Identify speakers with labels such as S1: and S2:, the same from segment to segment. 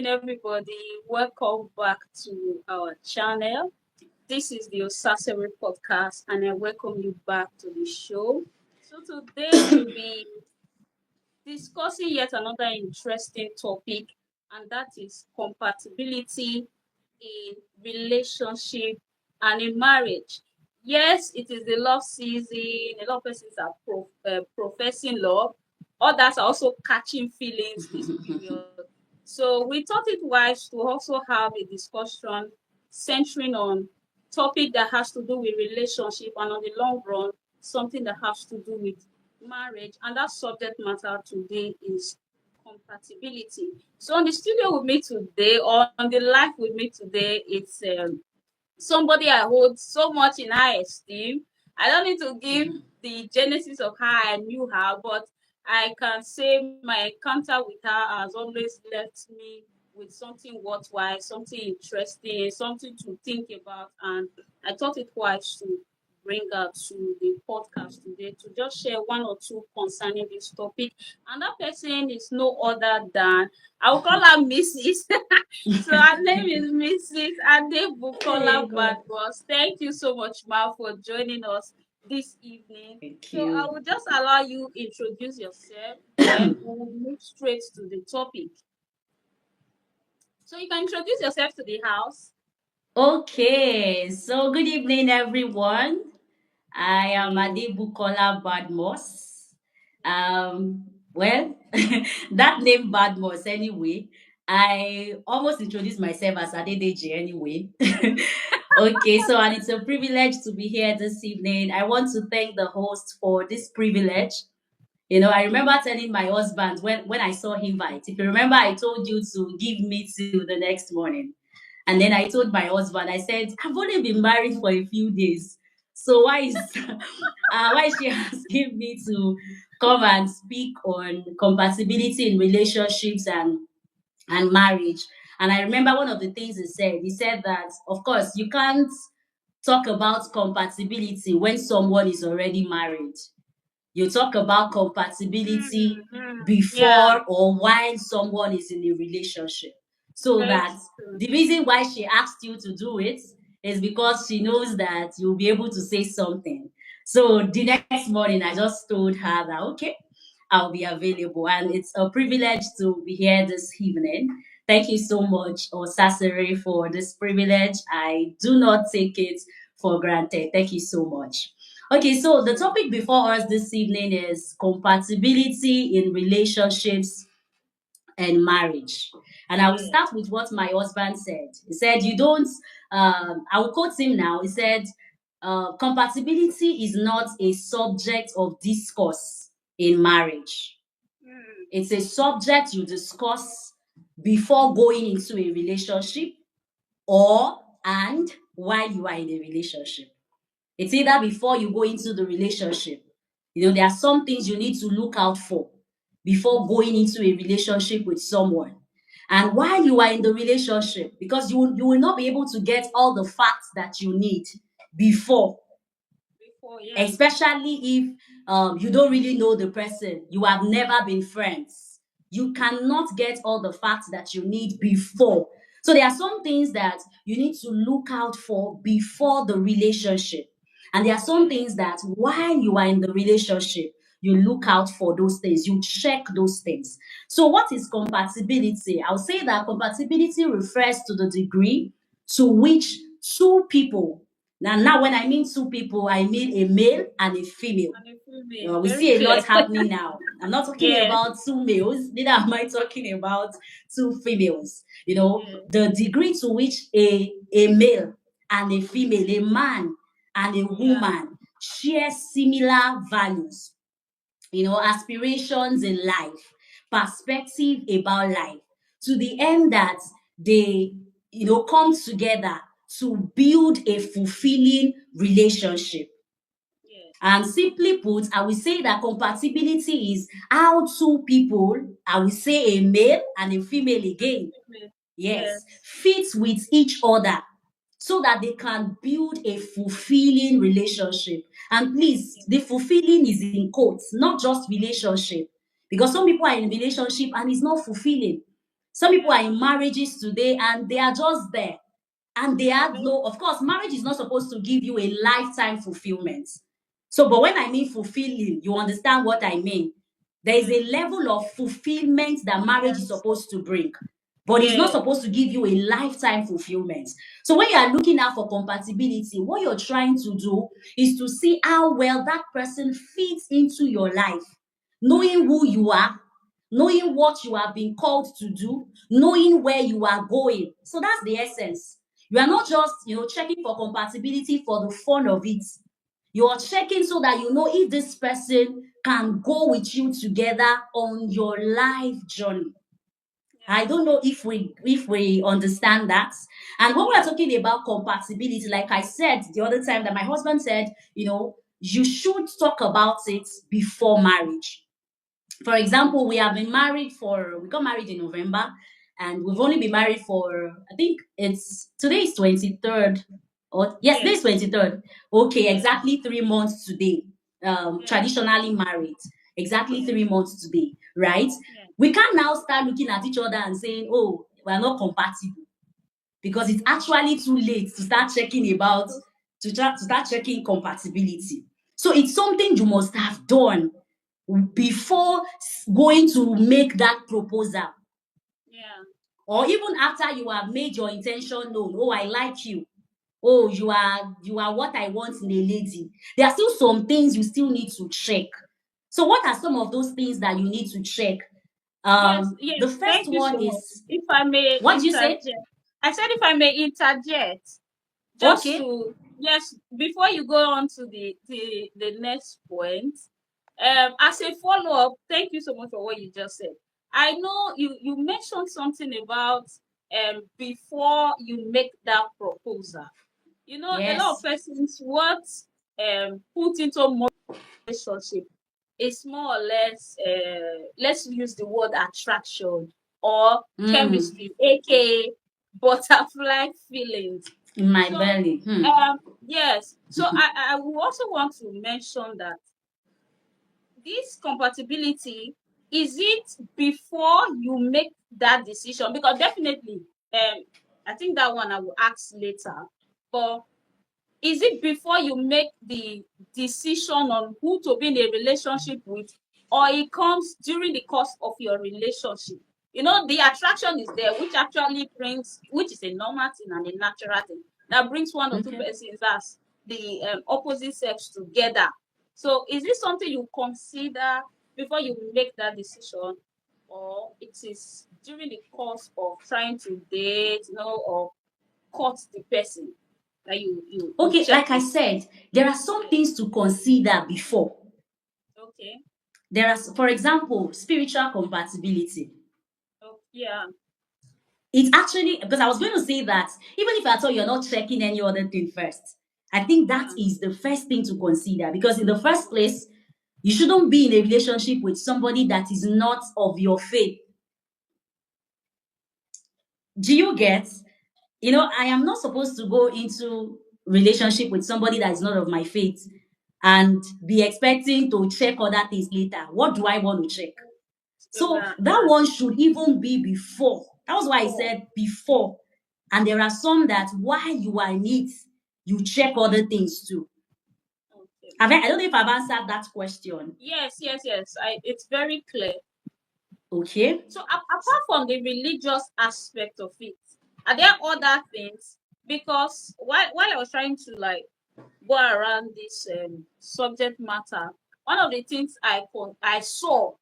S1: evening, everybody. Welcome back to our channel. This is the Osasere podcast, and I welcome you back to the show. So, today we'll be discussing yet another interesting topic, and that is compatibility in relationship and in marriage. Yes, it is the love season. A lot of persons are professing love. Others are also catching feelings this period. So we thought it wise to also have a discussion centering on topic that has to do with relationship and on the long run, something that has to do with marriage. And that subject matter today is compatibility. So on the studio with me today, or on the live with me today, it's somebody I hold so much in high esteem. I don't need to give the genesis of how I knew her, but I can say my encounter with her has always left me with something worthwhile, something interesting, something to think about, and I thought it wise to bring her to the podcast today to just share one or two concerning this topic. And that person is no other than, I will call her Mrs. So her name is Mrs.
S2: Hey
S1: Adebukola
S2: God.
S1: Badboss. Thank you so much, Ma, for joining us this evening.
S2: Thank
S1: So I
S2: you.
S1: will just allow you introduce yourself, then we will move straight to the topic. So you can introduce yourself to the house.
S2: Okay, so good evening, everyone. I am
S1: Yeah.
S2: Adebukola Badmos. Well, that name Badmos anyway. I almost introduced myself as Adedeji anyway. Okay, so and it's a privilege to be here this evening. I want to thank the host for this privilege. I remember telling my husband when I saw him invite. If you remember, I told you to give me till the next morning. And then I told my husband, I said, I've only been married for a few days. So why is she asking me to come and speak on compatibility in relationships and marriage? And I remember one of the things he said. He said that, of course, you can't talk about compatibility when someone is already married. You talk about compatibility
S1: Yeah,
S2: before or while someone is in a relationship. So
S1: very
S2: that
S1: true.
S2: the reason why she asked you to do it is because she knows that you'll be able to say something. So the next morning, I just told her that, okay, I'll be available. And it's a privilege to be here this evening. Thank you so much, Osasere, for this privilege. I do not take it for granted. Thank you so much. Okay, so the topic before us this evening is compatibility in relationships and marriage. And I will
S1: Yeah.
S2: start with what my husband said. He said, You don't, I will quote him now. He said, compatibility is not a subject of discourse in marriage,
S1: Mm,
S2: it's a subject you discuss before going into a relationship or and while you are in a relationship. It's either before you go into the relationship. There are some things you need to look out for before going into a relationship with someone. And while you are in the relationship, because you will not be able to get all the facts that you need before,
S1: before, yeah.
S2: especially if you don't really know the person, you have never been friends. You cannot get all the facts that you need before. So there are some things that you need to look out for before the relationship. And there are some
S1: Yeah.
S2: things that while you are in the relationship, you look out for those things, you check those things. So, what is compatibility? I'll say that compatibility refers to the degree to which two people, now, when I mean two people, I mean a male and a female.
S1: And a female.
S2: We
S1: Very
S2: see a
S1: clear.
S2: lot happening now. I'm not talking
S1: Yeah.
S2: about two males, neither am I talking about two females.
S1: Yeah.
S2: The degree to which a male and a female, a man and a
S1: Yeah.
S2: woman share similar values, aspirations in life, perspective about life, to the end that they, come together to build a fulfilling relationship.
S1: Yeah.
S2: And simply put, I will say that compatibility is how two people, I will say a male and a female
S1: And a
S2: again,
S1: female.
S2: yes,
S1: Yes.
S2: fit with each other so that they can build a fulfilling relationship. And please, the fulfilling is in quotes, not just relationship. Because some people are in relationship and it's not fulfilling. Some people are
S1: Yeah.
S2: in marriages today and they are just there. And they
S1: Yeah.
S2: have no, of course, marriage is not supposed to give you a lifetime fulfillment. So, but when I mean fulfilling, you understand what I mean. There is a
S1: Mm.
S2: level of fulfillment that marriage is
S1: Yes.
S2: supposed to bring, but it's not
S1: Yeah.
S2: supposed to give you a lifetime fulfillment. So, when you are looking out for compatibility, what you're trying to do is to see how well that person fits into your life, knowing who you are, knowing what you have been called to do, knowing where you are going. So that's the essence. You are not just, checking for compatibility for the fun of it. You are checking so that you know if this person can go with you together on your life journey. I
S1: Yeah.
S2: don't know if we understand that. And when we are
S1: Yeah.
S2: talking about compatibility, like I said the other time that my husband said, you should talk about it before marriage. For example, we got married in November, and we've only been married for, I think it's today is 23rd, or yes, today is
S1: Yes.
S2: 23rd. Okay,
S1: Yeah.
S2: exactly 3 months today.
S1: Yeah.
S2: Traditionally married, exactly
S1: Yeah.
S2: 3 months today, right?
S1: Yeah.
S2: We can now start looking at each other and saying, oh, we're not compatible, because it's actually too late to start checking to start checking compatibility. So it's something you must have done before going to make that proposal,
S1: Yeah.
S2: or even after you have made your intention known. Oh, I like you. Oh, you are what I want in a lady. There are still some things you still need to check. So what are some of those things that you need to check?
S1: Yes.
S2: The
S1: Yes.
S2: first
S1: Thank you so
S2: one
S1: much.
S2: is,
S1: If I may
S2: what do you say?
S1: interject, I said if I may interject, just
S2: Okay.
S1: to yes, before you go on to the next point, as a follow up, thank you so much for what you just said. I know you mentioned something about before you make that proposal. A lot of
S2: Yes.
S1: persons what put into more relationship is more or less let's use the word attraction or
S2: Mm,
S1: chemistry, aka butterfly feelings.
S2: in my
S1: So
S2: belly.
S1: yes, so I will also want to mention that this compatibility, is it before you make that decision? Because definitely I think that one I will ask later, but is it before you make the decision on who to be in a relationship with, or it comes during the course of your relationship? The attraction is there, which actually brings, which is a normal thing and a natural thing, that brings one or two
S2: Okay.
S1: persons as the opposite sex together. So is this something you consider before you make that decision, or it is during the course of trying to date, or court the person that you
S2: Okay,
S1: check
S2: like I
S1: it?
S2: said, there are some
S1: Yeah.
S2: things to consider before.
S1: Okay.
S2: There are, for example, spiritual compatibility.
S1: Oh, yeah.
S2: It's actually, because I was going to say that even if at all you're not checking any other thing first, I think that
S1: Yeah.
S2: is the first thing to consider, because in the first place, you shouldn't be in a relationship with somebody that is not of your faith. Do you get? I am not supposed to go into relationship with somebody that is not of my faith and be expecting to check other things later. What do I want to check? So that
S1: Right.
S2: one should even be before. That was why I
S1: Before.
S2: said before. And there are some that while you are in it, you check other things too.
S1: Okay.
S2: I don't know if I've answered that question.
S1: Yes, yes, yes. It's very clear.
S2: Okay.
S1: So apart from the religious aspect of it, are there other things? Because while I was trying to like go around this subject matter, one of the things I saw,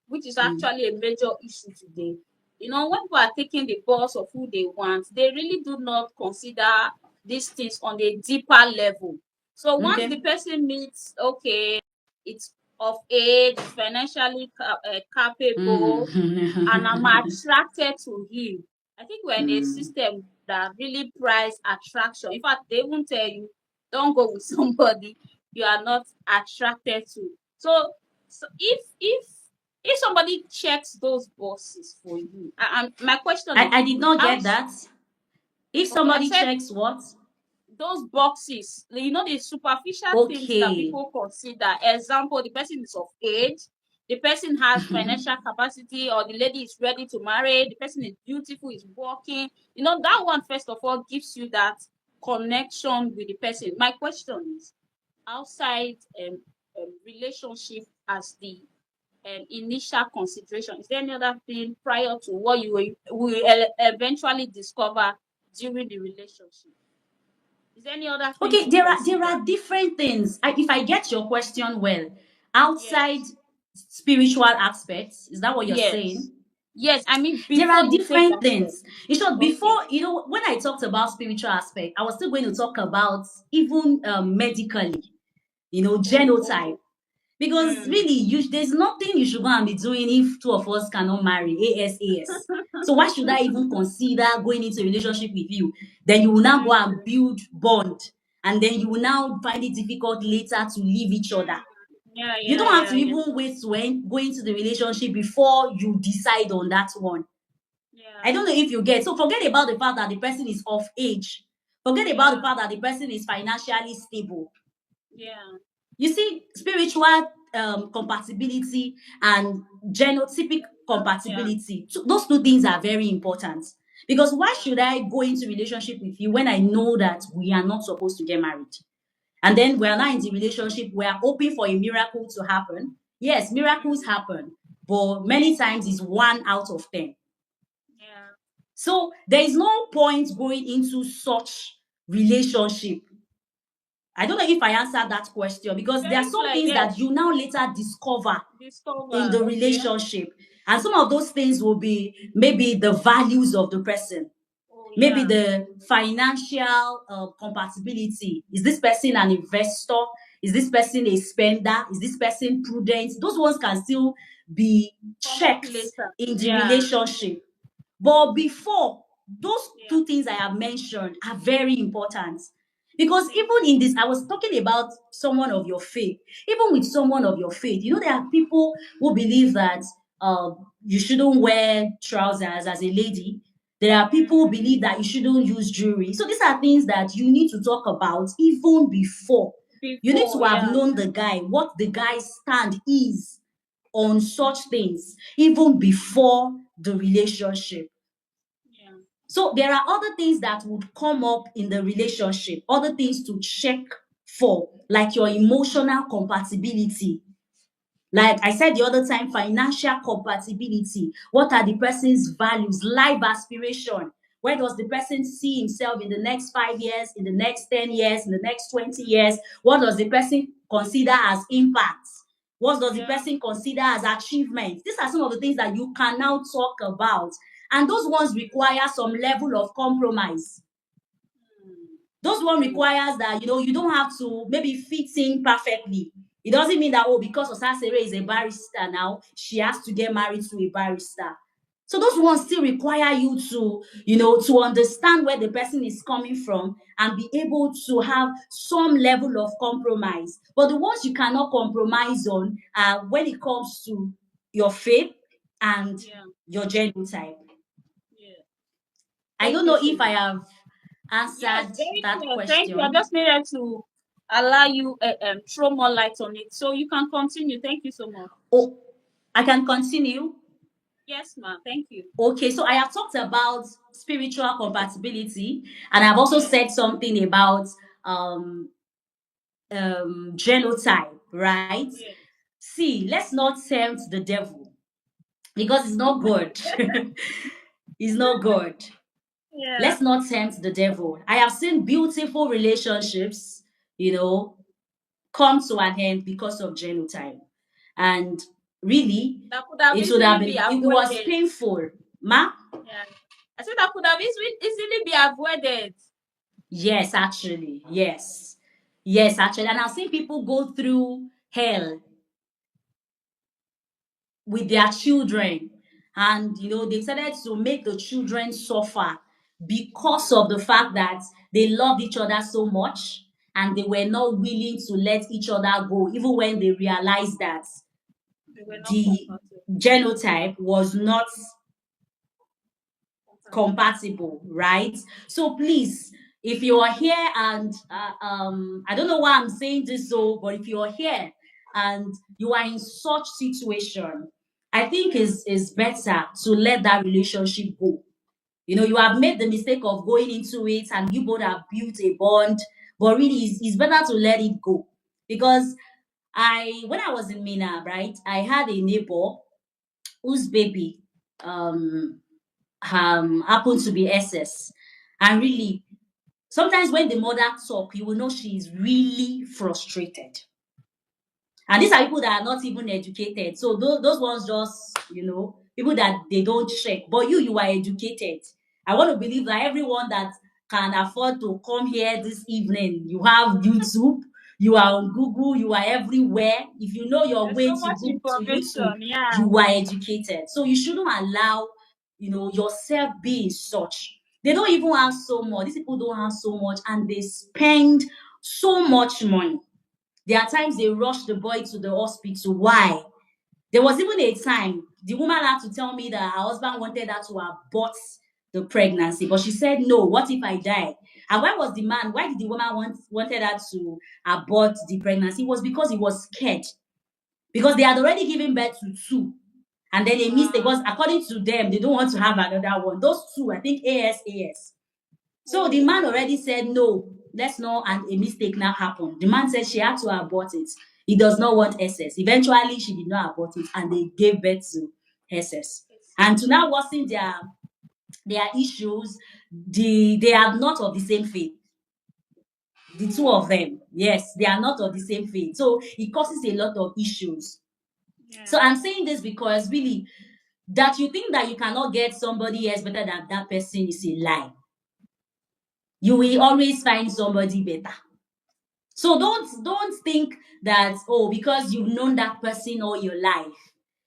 S1: which is
S2: Mm.
S1: actually a major issue today, when people are taking the boss of who they want, they really do not consider these things on a deeper level. So once the
S2: Okay.
S1: person meets, okay, it's of age, financially capable, and I'm
S2: Mm.
S1: attracted to him. I think we're in a
S2: Mm.
S1: system that really prize attraction. In fact, they even tell you, don't go with somebody you are not attracted to. So if somebody checks those boxes for you, and my question is,
S2: I did not
S1: how
S2: get that. If
S1: okay? I
S2: somebody
S1: said
S2: checks what?
S1: those boxes, the superficial things that
S2: Okay.
S1: people consider. Example, the person is of age, The person has financial capacity, or the lady is ready to marry, the person is beautiful, is working. That one, first of all, gives you that connection with the person. My question is, outside relationship as the initial consideration, is there any other thing prior to what you will eventually discover during the relationship? Is there any other thing
S2: Okay,
S1: to
S2: there
S1: consider?
S2: are different things. If I get your question well, outside
S1: Yes.
S2: spiritual aspects, is that what you're
S1: Yes.
S2: saying?
S1: Yes, I mean,
S2: There
S1: before
S2: are
S1: you take
S2: different
S1: that step.
S2: things. In short,
S1: Okay.
S2: before, when I talked about spiritual aspect, I was still going to talk about even medically, genotype.
S1: Oh.
S2: Because
S1: Mm.
S2: really, there's nothing you should go and be doing if two of us cannot marry ASAS. So why should I even consider going into a relationship with you? Then you will now go and
S1: Mm.
S2: build bond, and then you will now find it difficult later to leave each other.
S1: Mm. Yeah,
S2: You
S1: yeah,
S2: don't have
S1: yeah,
S2: to
S1: yeah.
S2: even wait to go into the relationship before you decide on that one. I
S1: Yeah.
S2: don't know if you get. So forget about the fact that the person is of age. Forget about the
S1: Yeah.
S2: fact that the person is financially stable.
S1: Yeah.
S2: You see, spiritual compatibility and genotypic
S1: Yeah.
S2: compatibility, those two things are very important. Because why
S1: Yeah.
S2: should I go into relationship with you when I know that we are not supposed to get married? And then we are not in the relationship, we are hoping for a miracle to happen. Yes, miracles
S1: Mm.
S2: happen, but many times it's 1 out of 10.
S1: Yeah.
S2: So there is no point going into such relationship. I don't know if I answered that question, because there are
S1: Very
S2: some
S1: clear.
S2: things that
S1: Yes.
S2: you now later discover in
S1: Discover.
S2: the
S1: Okay.
S2: relationship. And some of those things will be maybe the values of the person,
S1: Oh,
S2: maybe
S1: yeah.
S2: the financial compatibility. Is this person an investor? Is this person a spender? Is this person prudent? Those ones can still be
S1: Come up
S2: checked
S1: later.
S2: in the
S1: Yeah.
S2: relationship. But before, those
S1: Yeah.
S2: two things I have mentioned are very important. Because
S1: Thank
S2: even
S1: you.
S2: in this, I was talking about someone of your faith. Even with someone of your faith, there are people who believe that you shouldn't wear trousers as a lady. There are people who
S1: Mm.
S2: believe that you shouldn't use jewelry. So these are things that you need to talk about even before. You need to
S1: Before,
S2: have
S1: yeah.
S2: known the guy, what the guy's stand is on such things, even before the relationship.
S1: Yeah.
S2: So there are other things that would come up in the relationship, other things to check for, like your emotional compatibility. Like I said the other time, financial compatibility. What are the person's values, life aspiration? Where does the person see himself in the next 5 years, in the next 10 years, in the next 20 years? What does the person consider as impact? What does the
S1: Yeah.
S2: person consider as achievement? These are some of the things that you can now talk about. And those ones require some level of compromise.
S1: Mm.
S2: Those one
S1: Mm.
S2: requires that you don't have to maybe fit in perfectly. It doesn't mean that, oh, because Osasere is a barrister now, she has to get married to a barrister. So those ones still require you to understand where the person is coming from and be able to have some level of compromise. But the ones you cannot compromise on are when it comes to your faith and
S1: Yeah.
S2: your genotype.
S1: Yeah.
S2: I
S1: Thank
S2: don't
S1: you
S2: know
S1: so
S2: if I
S1: much.
S2: have
S1: Yes,
S2: answered
S1: very
S2: that
S1: clear. Thank you. I
S2: question.
S1: just needed to allow you throw more light on it, so you can continue. Thank you so much.
S2: Oh, I can continue.
S1: Yes, ma'am. Thank you.
S2: Okay, so I have talked about spiritual compatibility, and I've also
S1: Yes.
S2: said something about um, genotype, right?
S1: Yes.
S2: See, let's not tempt the devil, because it's not good. It's not good.
S1: Yeah.
S2: Let's not tempt the devil. I have seen beautiful relationships, you know, come to an end because of genotype. And really,
S1: That could have
S2: it would have
S1: easily be
S2: been, it was
S1: avoided.
S2: painful. Ma?
S1: Yeah. I said that could have easily be avoided.
S2: Yes, actually. Yes. Yes, actually. And I've seen people go through hell with their children. And, they decided to make the children suffer because of the fact that they loved each other so much and they were not willing to let each other go, even when they realized that
S1: They were not
S2: the
S1: compatible.
S2: genotype was not
S1: Compatible.
S2: compatible, right? So please, if you are here and I don't know why I'm saying this, so but if you are here and you are in such situation, I think is better to let that relationship go. You have made the mistake of going into it and you both have built a bond, but really it's better to let it go. Because when I was in Mina, right, I had a neighbor whose baby um happened to be SS. And really, sometimes when the mother talk, you will know she is really frustrated. And these are people that are not even educated. So those ones just, people that they don't check. But you are educated. I want to believe that everyone that can afford to come here this evening, you have YouTube, you are on Google, you are everywhere. If you know your
S1: There's
S2: way
S1: so
S2: to
S1: much
S2: Google to YouTube,
S1: information. Yeah.
S2: you are educated. So you shouldn't allow, yourself be in such. They don't even have so much. These people don't have so much and they spend so much money. There are times they rush the boy to the hospital. Why? There was even a time the woman had to tell me that her husband wanted her to abort the pregnancy, but she said no. What if I die? And why was the man? Why did the woman wanted her to abort the pregnancy? It was because he was scared. Because they had already given birth to two, and then they missed.
S1: Wow.
S2: Because according to them, they don't want to have another one. Those two, I think, AS. So the
S1: Oh,
S2: man already said no, let's not, and a mistake now happened. The man said she had to abort it. He does not want SS. Eventually, she did not abort it, and they gave birth to SS.
S1: it's
S2: And to now worsen their issues, they are not of the same faith. The two of them, yes, they are not of the same faith. So it causes a lot of issues.
S1: yeah.
S2: So I'm saying this because really, that you think that you cannot get somebody else better than that person is a lie. You will always find somebody better. So don't think that, oh, because you've known that person all your life,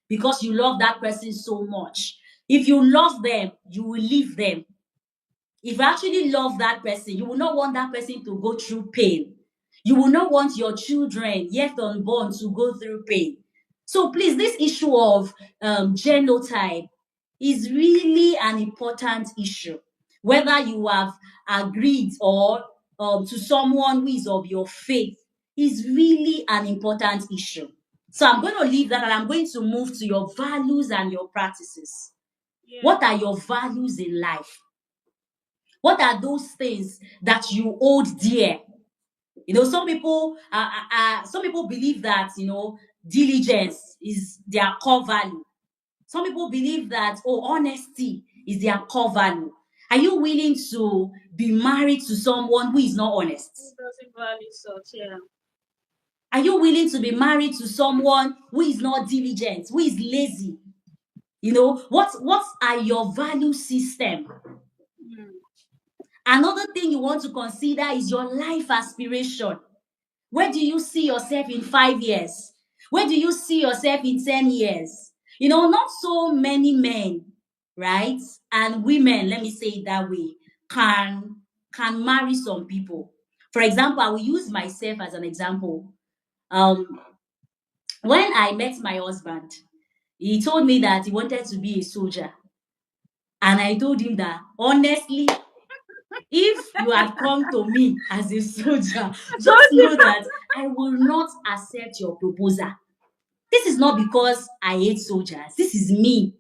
S2: because you love that person so much. If you love them, you will leave them. If you actually love that person, you will not want that person to go through pain. You will not want your children yet unborn to go through pain. So please, this issue of genotype is really an important issue. Whether you have agreed or to someone who is of your faith is really an important issue. So I'm going to leave that and I'm going to move to your values and your practices.
S1: Yeah.
S2: What are your values in life? What are those things that you hold dear? Some people believe that diligence is their core value. Some people believe that honesty is their core value. Are you willing to be married to someone who is not
S1: Who
S2: honest?
S1: doesn't value such? Yeah.
S2: Are you willing to be married to someone who is not diligent, who is lazy? What are your value system?
S1: Mm.
S2: Another thing you want to consider is your life aspiration. Where do you see yourself in 5 years? Where do you see yourself in 10 years? Not so many men, right? And women, let me say it that way, can marry some people. For example, I will use myself as an example. Um, when I met my husband, he told me that he wanted to be a soldier. And I told him that honestly, if you had come to me as a soldier, just
S1: Don't
S2: know
S1: you?
S2: that I will not accept your proposal. This is not because I hate soldiers. This is me.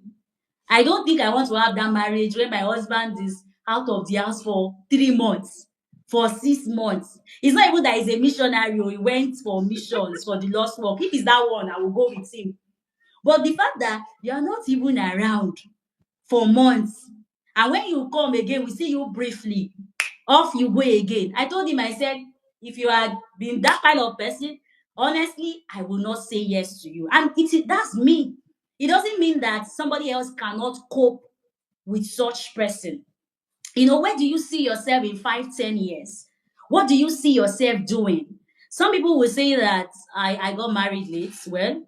S2: I don't think I want to have that marriage when my husband is out of the house for 3 months, for 6 months. It's not even that he's a missionary or he went for missions for the lost work. If it's that one, I will go with him. But the fact that you are not even around for months, and when you come again, we see you briefly, off you go again. I told him, I said, if you had been that kind of person, honestly, I will not say yes to you. And that's me. It doesn't mean that somebody else cannot cope with such person. Where do you see yourself in 5, 10 years? What do you see yourself doing? Some people will say that I got married late. Well,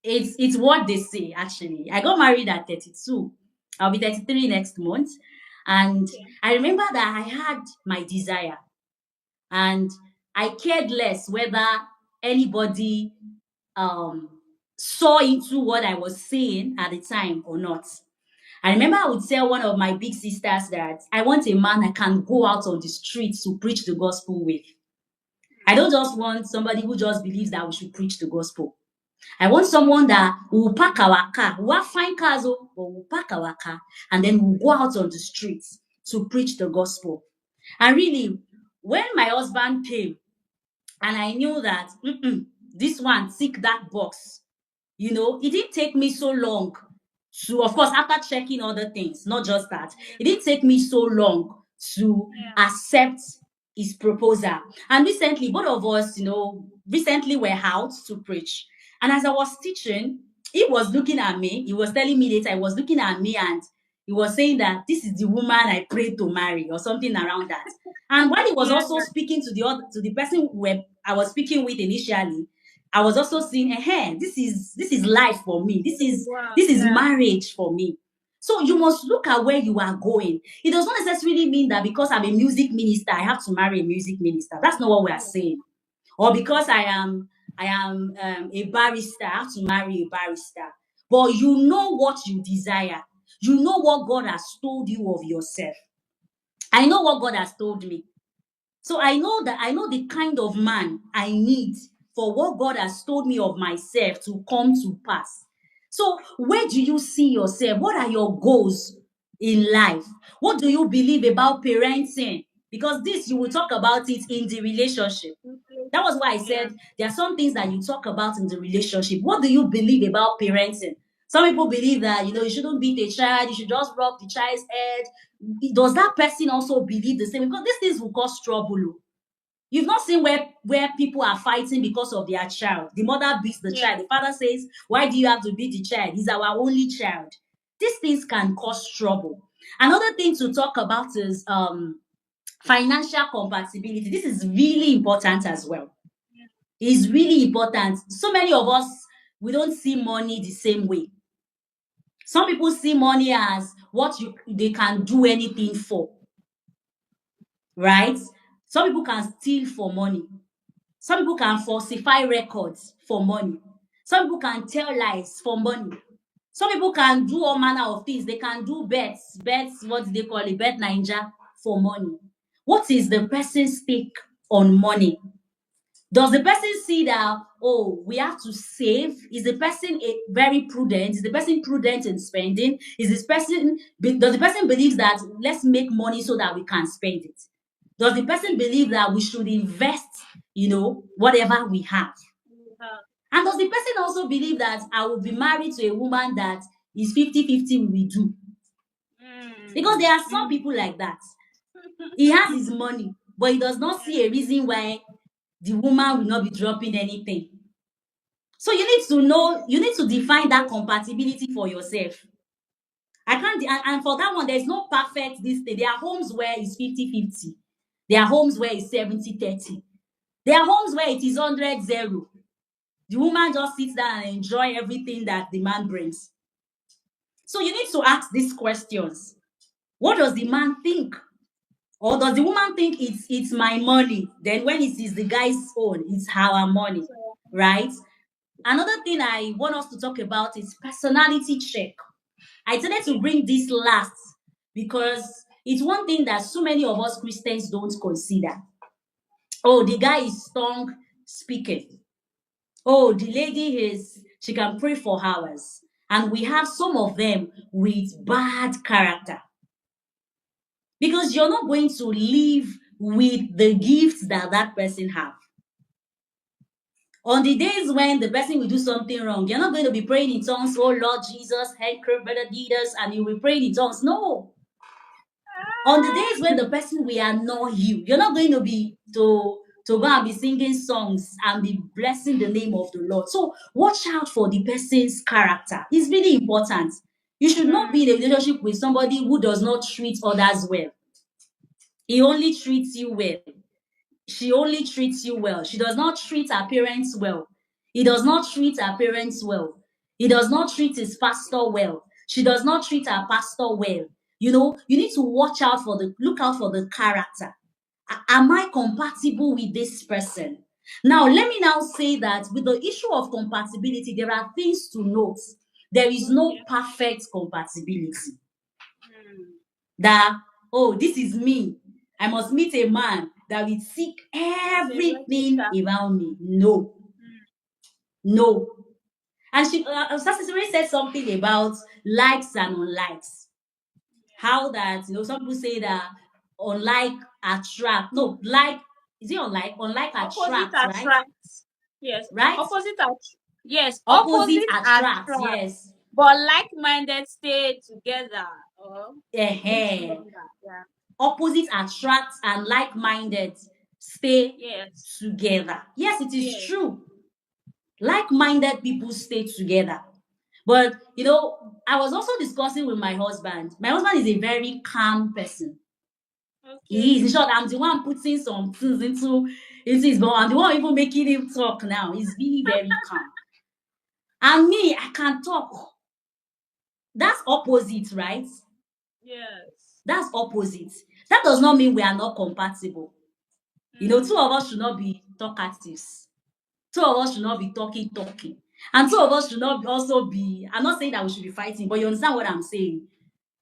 S2: it's what they say actually. I got married at 32. I'll be 33 next month. And
S1: Okay.
S2: I remember that I had my desire and I cared less whether anybody um saw into what I was saying at the time or not. I remember I would tell one of my big sisters that I want a man I can go out on the streets to preach the gospel with. I don't just want somebody who just believes that we should preach the gospel. I want someone that will pack our car. We have fine cars, oh, but we'll pack our car and then we'll go out on the streets to preach the gospel. And really, when my husband came and I knew that this one tick that box, it didn't take me so long to, of course, after checking other things, not just that, it didn't take me so long to
S1: Yeah.
S2: accept his proposal. And recently, both of us, recently were out to preach. And as I was teaching, he was looking at me, he was telling me later, he was looking at me and he was saying that this is the woman I prayed to marry or something around that. And while he was
S1: Yeah.
S2: also speaking to the person I was speaking with initially, I was also seeing, this is life for me. This is
S1: Wow.
S2: this is
S1: Yeah.
S2: marriage for me. So you must look at where you are going. It does not necessarily mean that because I'm a music minister, I have to marry a music minister. That's not what we are
S1: Yeah.
S2: saying. Or because I am a barrister, I have to marry a barrister. But you know what you desire. You know what God has told you of yourself. I know what God has told me. So I know the kind of man I need for what God has told me of myself to come to pass. So where do you see yourself? What are your goals in life? What do you believe about parenting? Because this you will talk about it in the relationship. That was why I
S1: Yeah.
S2: said there are some things that you talk about in the relationship. What do you believe about parenting? Some people believe that you shouldn't beat a child, you should just rub the child's head. Does that person also believe the same? Because these things will cause trouble. Oh. You've not seen where people are fighting because of their child. The mother beats the
S1: Yeah.
S2: child. The father says, "Why do you have to beat the child? He's our only child." These things can cause trouble. Another thing to talk about is financial compatibility. This is really important as well. It's really important. So many of us, we don't see money the same way. Some people see money as what they can do anything for, right? Some people can steal for money. Some people can falsify records for money. Some people can tell lies for money. Some people can do all manner of things. They can do bets, what do they call it? Bet Ninja for money. What is the person's take on money? Does the person see that, oh, we have to save? Is the person very prudent? Is the person prudent in spending? Does the person believe that let's make money so that we can spend it? Does the person believe that we should invest, whatever we have?
S1: Yeah.
S2: And does the person also believe that I will be married to a woman that is 50-50 we do? Because there are some
S1: Mm.
S2: people like that. He has his money, but he does not see a reason why the woman will not be dropping anything. So you need to define that compatibility for yourself. I can't, and for that one, there's no perfect this thing. There are homes where it's 50-50. There are homes where it's 70-30. There are homes where it is 100-0. The woman just sits down and enjoy everything that the man brings. So you need to ask these questions. What does the man think? Or does the woman think it's my money? Then when it is the guy's own, it's our money,
S1: So,
S2: right? Another thing I want us to talk about is personality check. I tended to
S1: okay.
S2: bring this last because it's one thing that so many of us Christians don't consider. Oh, the guy is tongue speaking. Oh, the lady she can pray for hours. And we have some of them with bad character because you're not going to live with the gifts that that person have. On the days when the person will do something wrong, you're not going to be praying in tongues, oh Lord Jesus, help brother leaders, and you will pray in tongues. No. On the days when the person will annoy you, you're not going to be to go and be singing songs and be blessing the name of the Lord. So watch out for the person's character. It's really important. You should not be in a relationship with somebody who does not treat others well. He only treats you well. She only treats you well. She does not treat her parents well. He does not treat her parents well. He does not treat his pastor well. She does not treat her pastor well. You need to look out for the character. Am I compatible with this person? Now, let me now say that with the issue of compatibility, there are things to note. There is no
S1: Okay.
S2: perfect compatibility
S1: Mm.
S2: that, oh, this is me. I must meet a man. that will seek
S1: It's a red
S2: everything
S1: card.
S2: around me. No,
S1: Mm.
S2: no. And Sasisuri said something about likes and unlikes. How that, some people say that unlike attract. No, like, is it unlike? Unlike
S1: Opposite
S2: attract, right?
S1: attracts. Yes.
S2: Right?
S1: Yes,
S2: Opposite
S1: opposite
S2: attract,
S1: attract.
S2: yes.
S1: But like-minded stay together or live
S2: Eh,
S1: longer. Yeah.
S2: opposite attract and like-minded stay
S1: Yes.
S2: together. Yes, it is
S1: Yes.
S2: true. Like-minded people stay together. But I was also discussing with my husband. My husband is a very calm person.
S1: Okay.
S2: He is. In short, I'm the one putting some things into his mouth. I'm the one even making him talk now. He's really very calm. And me, I can talk. That's opposite, right?
S1: Yes.
S2: That's opposite. That does not mean we are not compatible. Two
S1: Mm.
S2: of us should not be talkatives. Two of us should not be talking. And two of us should not also be, I'm not saying that we should be fighting, but you understand what I'm saying.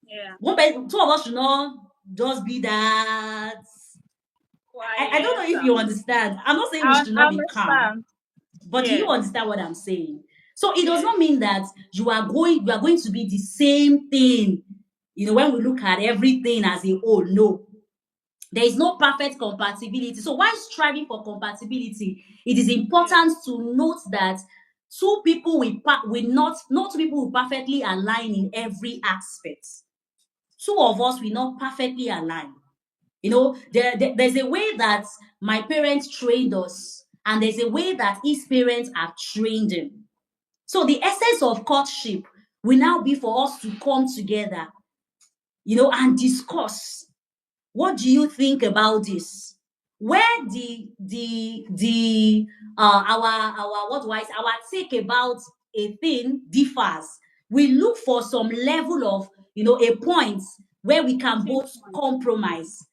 S1: Yeah.
S2: Two of us should not just be that. I don't
S1: Quiet
S2: know if you
S1: and
S2: understand. I'm not saying we should
S1: I
S2: not be calm,
S1: understand.
S2: but do you
S1: Yes.
S2: understand what I'm saying? So it does
S1: Yes.
S2: not mean that you are going to be the same thing. When we look at everything as a whole, no. There is no perfect compatibility. So while striving for compatibility, it is
S1: Yes.
S2: important to note that two people will not two people will perfectly align in every aspect. Two of us will not perfectly align. There's a way that my parents trained us, and there's a way that his parents have trained him. So the essence of courtship will now be for us to come together, and discuss. What do you think about this? Where the our what do I say, our take about a thing differs. We look for some level of a point where we can
S1: Meeting
S2: both
S1: point.
S2: compromise.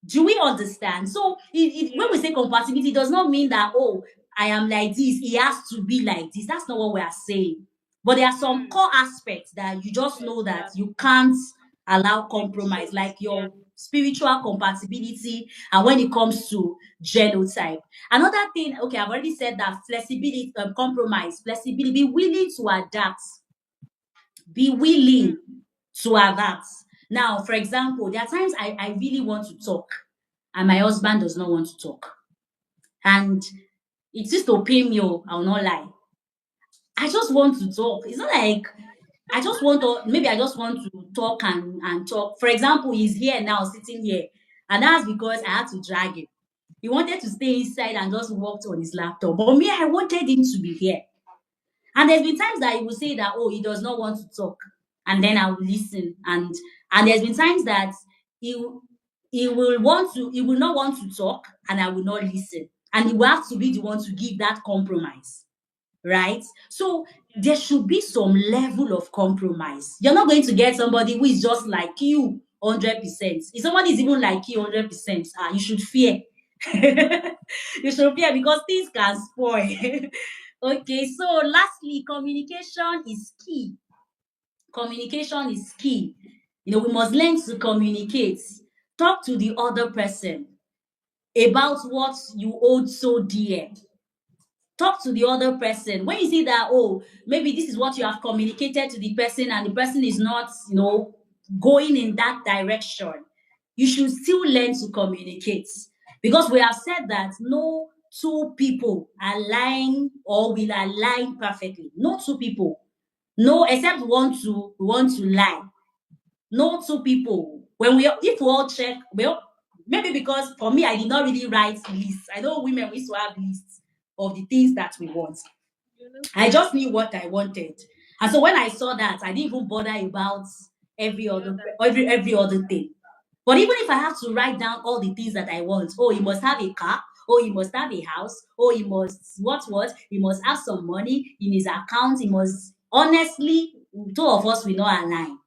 S2: Do we understand? So when we
S1: Yeah.
S2: say compatibility, it does not mean that, oh, I am like this, he has to be like this. That's not what we are saying. But there are some
S1: Mm.
S2: core aspects that you just
S1: Yes.
S2: know that
S1: That
S2: you can't allow compromise,
S1: negotiate.
S2: like
S1: Yeah.
S2: your spiritual compatibility and when it comes to genotype. Another thing, okay, I've already said that flexibility, compromise, flexibility, be willing to adapt, be willing
S1: Mm.
S2: to adapt. Now, for example, there are times I really want to talk and my husband does not want to talk. And it used to pain me, oh, I'll not lie. I just want to talk. It's not like I just want to, maybe I just want to talk and talk. For example, he's here now, sitting here. And that's because I had to drag him. He wanted to stay inside and just worked on his laptop. But me, I wanted him to be here. And there's been times that he will say that, oh, he does not want to talk. And then I will listen. And there's been times that he he will not want to talk and I will not listen. And he will have to be the one to give that compromise. Right? So there should be some level of compromise. You're not going to get somebody who is just like you 100%. If somebody is even like you 100%, you should fear. You should fear because things can spoil. Okay, so lastly, communication is key. Communication is key. We must learn to communicate. Talk to the other person about what you hold so dear. Talk to the other person. When you see that, oh, maybe this is what you have communicated to the person and the person is not, going in that direction, you should still learn to communicate. Because we have said that no two people align or will align perfectly. No two people. No, except want to lie. No two people. If we all check, well, maybe because for me, I did not really write lists. I know women we used to have lists of the things that we want.
S1: You look
S2: I
S1: at
S2: just knew what I wanted. And so when I saw that, I didn't even bother about every
S1: the
S2: other
S1: other
S2: every other thing. But even if I have to write down all the things that I want, oh, he must have a car, oh, he must have a house, oh, he must he must have some money in his account, he must honestly, two of us will not align.
S1: thing.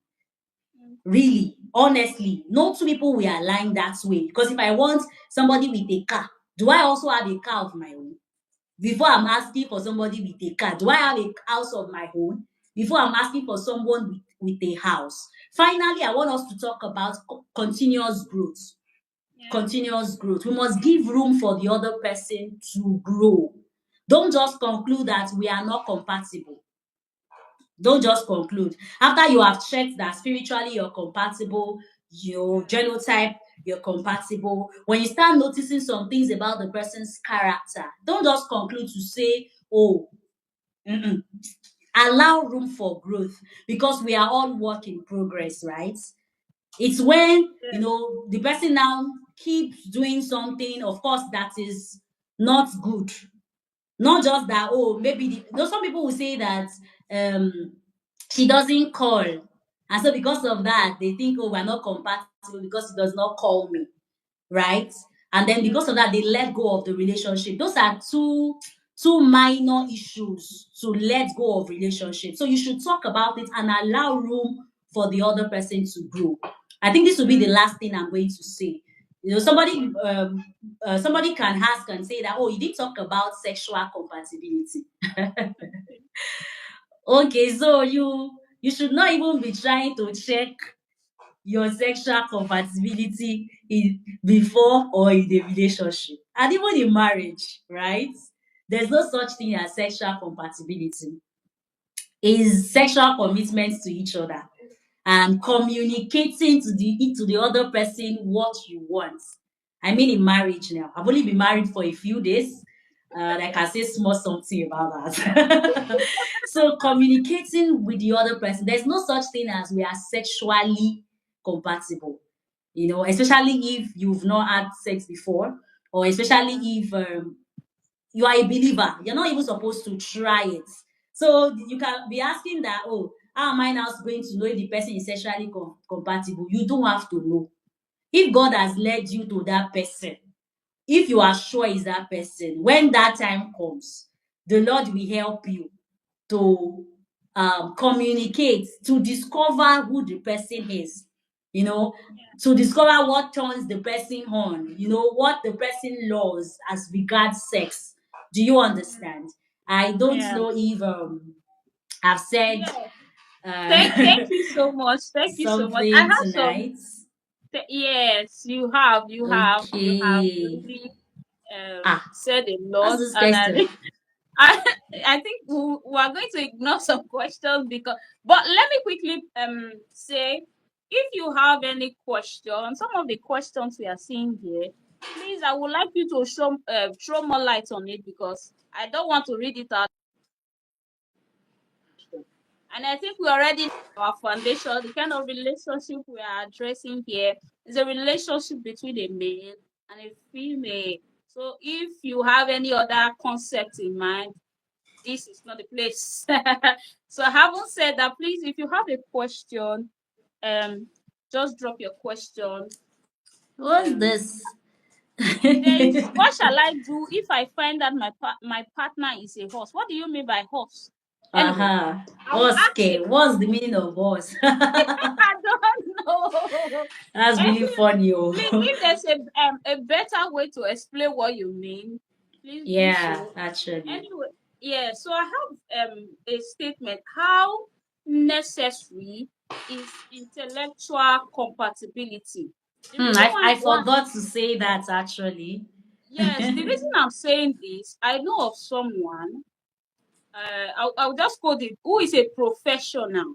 S2: Really, honestly, no two people will align that way. Because if I want somebody with a car, do I also have a car of my own? Before I'm asking for somebody with a car, do I have a house of my own? Before I'm asking for someone with a house. Finally, I want us to talk about continuous growth.
S1: Yeah.
S2: continuous growth. We must give room for the other person to grow. Don't just conclude that we are not compatible. Don't just conclude. After you have checked that spiritually you're compatible, your genotype, you're compatible. When you start noticing some things about the person's character, don't just conclude to say, oh, mm-mm. Allow room for growth because we are all work in progress, right? It's when
S1: Yeah.
S2: the person now keeps doing something, of course, that is not good. Not just that, oh, maybe some people will say that um she doesn't call. And so because of that, they think, oh, we're not compatible because he does not call me, right? And then because of that, they let go of the relationship. Those are two minor issues to let go of relationship. So you should talk about it and allow room for the other person to grow. I think this will be the last thing I'm going to say.
S1: Okay.
S2: Somebody can ask and say that, oh, you did talk about sexual compatibility.
S1: Okay.
S2: Okay, so you should not even be trying to check your sexual compatibility before or in a relationship and even in marriage, right? There's no such thing as sexual compatibility. Is sexual commitment to each other and communicating to the other person what you want. I mean, in marriage now, I've only been married for a few days. I can say small something about that. So communicating with the other person, there's no such thing as we are sexually compatible. Especially if you've not had sex before, or especially
S1: Yeah.
S2: if you are a believer, you're not even supposed to try it. So you can be asking that, oh, how am I now going to know if the person is sexually compatible? You don't have to know. If God has led you to that person, if you are sure is that person, when that time comes, the Lord will help you to communicate, to discover who the person is, you know, to discover what turns the person on, what the person loves as regards sex. Do you understand? I don't
S1: Yeah.
S2: know if I've said
S1: Yeah. Thank
S2: uh,
S1: you so much. Thank you so much. I
S2: something
S1: have some.
S2: tonight.
S1: Yes, you have. You have
S2: Okay.
S1: really
S2: Ah,
S1: said a
S2: what's
S1: lot,
S2: this
S1: and
S2: question?
S1: I, I think we are going to ignore some questions because. But let me quickly say, if you have any questions, some of the questions we are seeing here, please, I would like you to throw more light on it because I don't want to read it out. And I think we already know our foundation, the kind of relationship we are addressing here is a relationship between a male and a female. So if you have any other concept in mind, this is not the place. So having said that, please, if you have a question, um, just drop your question.
S2: What's
S1: Um,
S2: this?
S1: there is what shall I do if I find that my partner is a horse? What do you mean by horse? Anyway,
S2: Uh-huh.
S1: I will ask
S2: Okay,
S1: you.
S2: what's the meaning of boss?
S1: I don't know.
S2: That's
S1: Eh,
S2: really funny.
S1: please,
S2: Oh.
S1: if there's a better way to explain what you mean, please do
S2: Yeah,
S1: so.
S2: actually.
S1: Anyway, yeah. So I have a statement. How necessary is intellectual compatibility? The reason
S2: I
S1: why
S2: forgot to say that actually.
S1: yes, the reason I'm saying this, I know of someone. I'll just quote it. Who is a professional,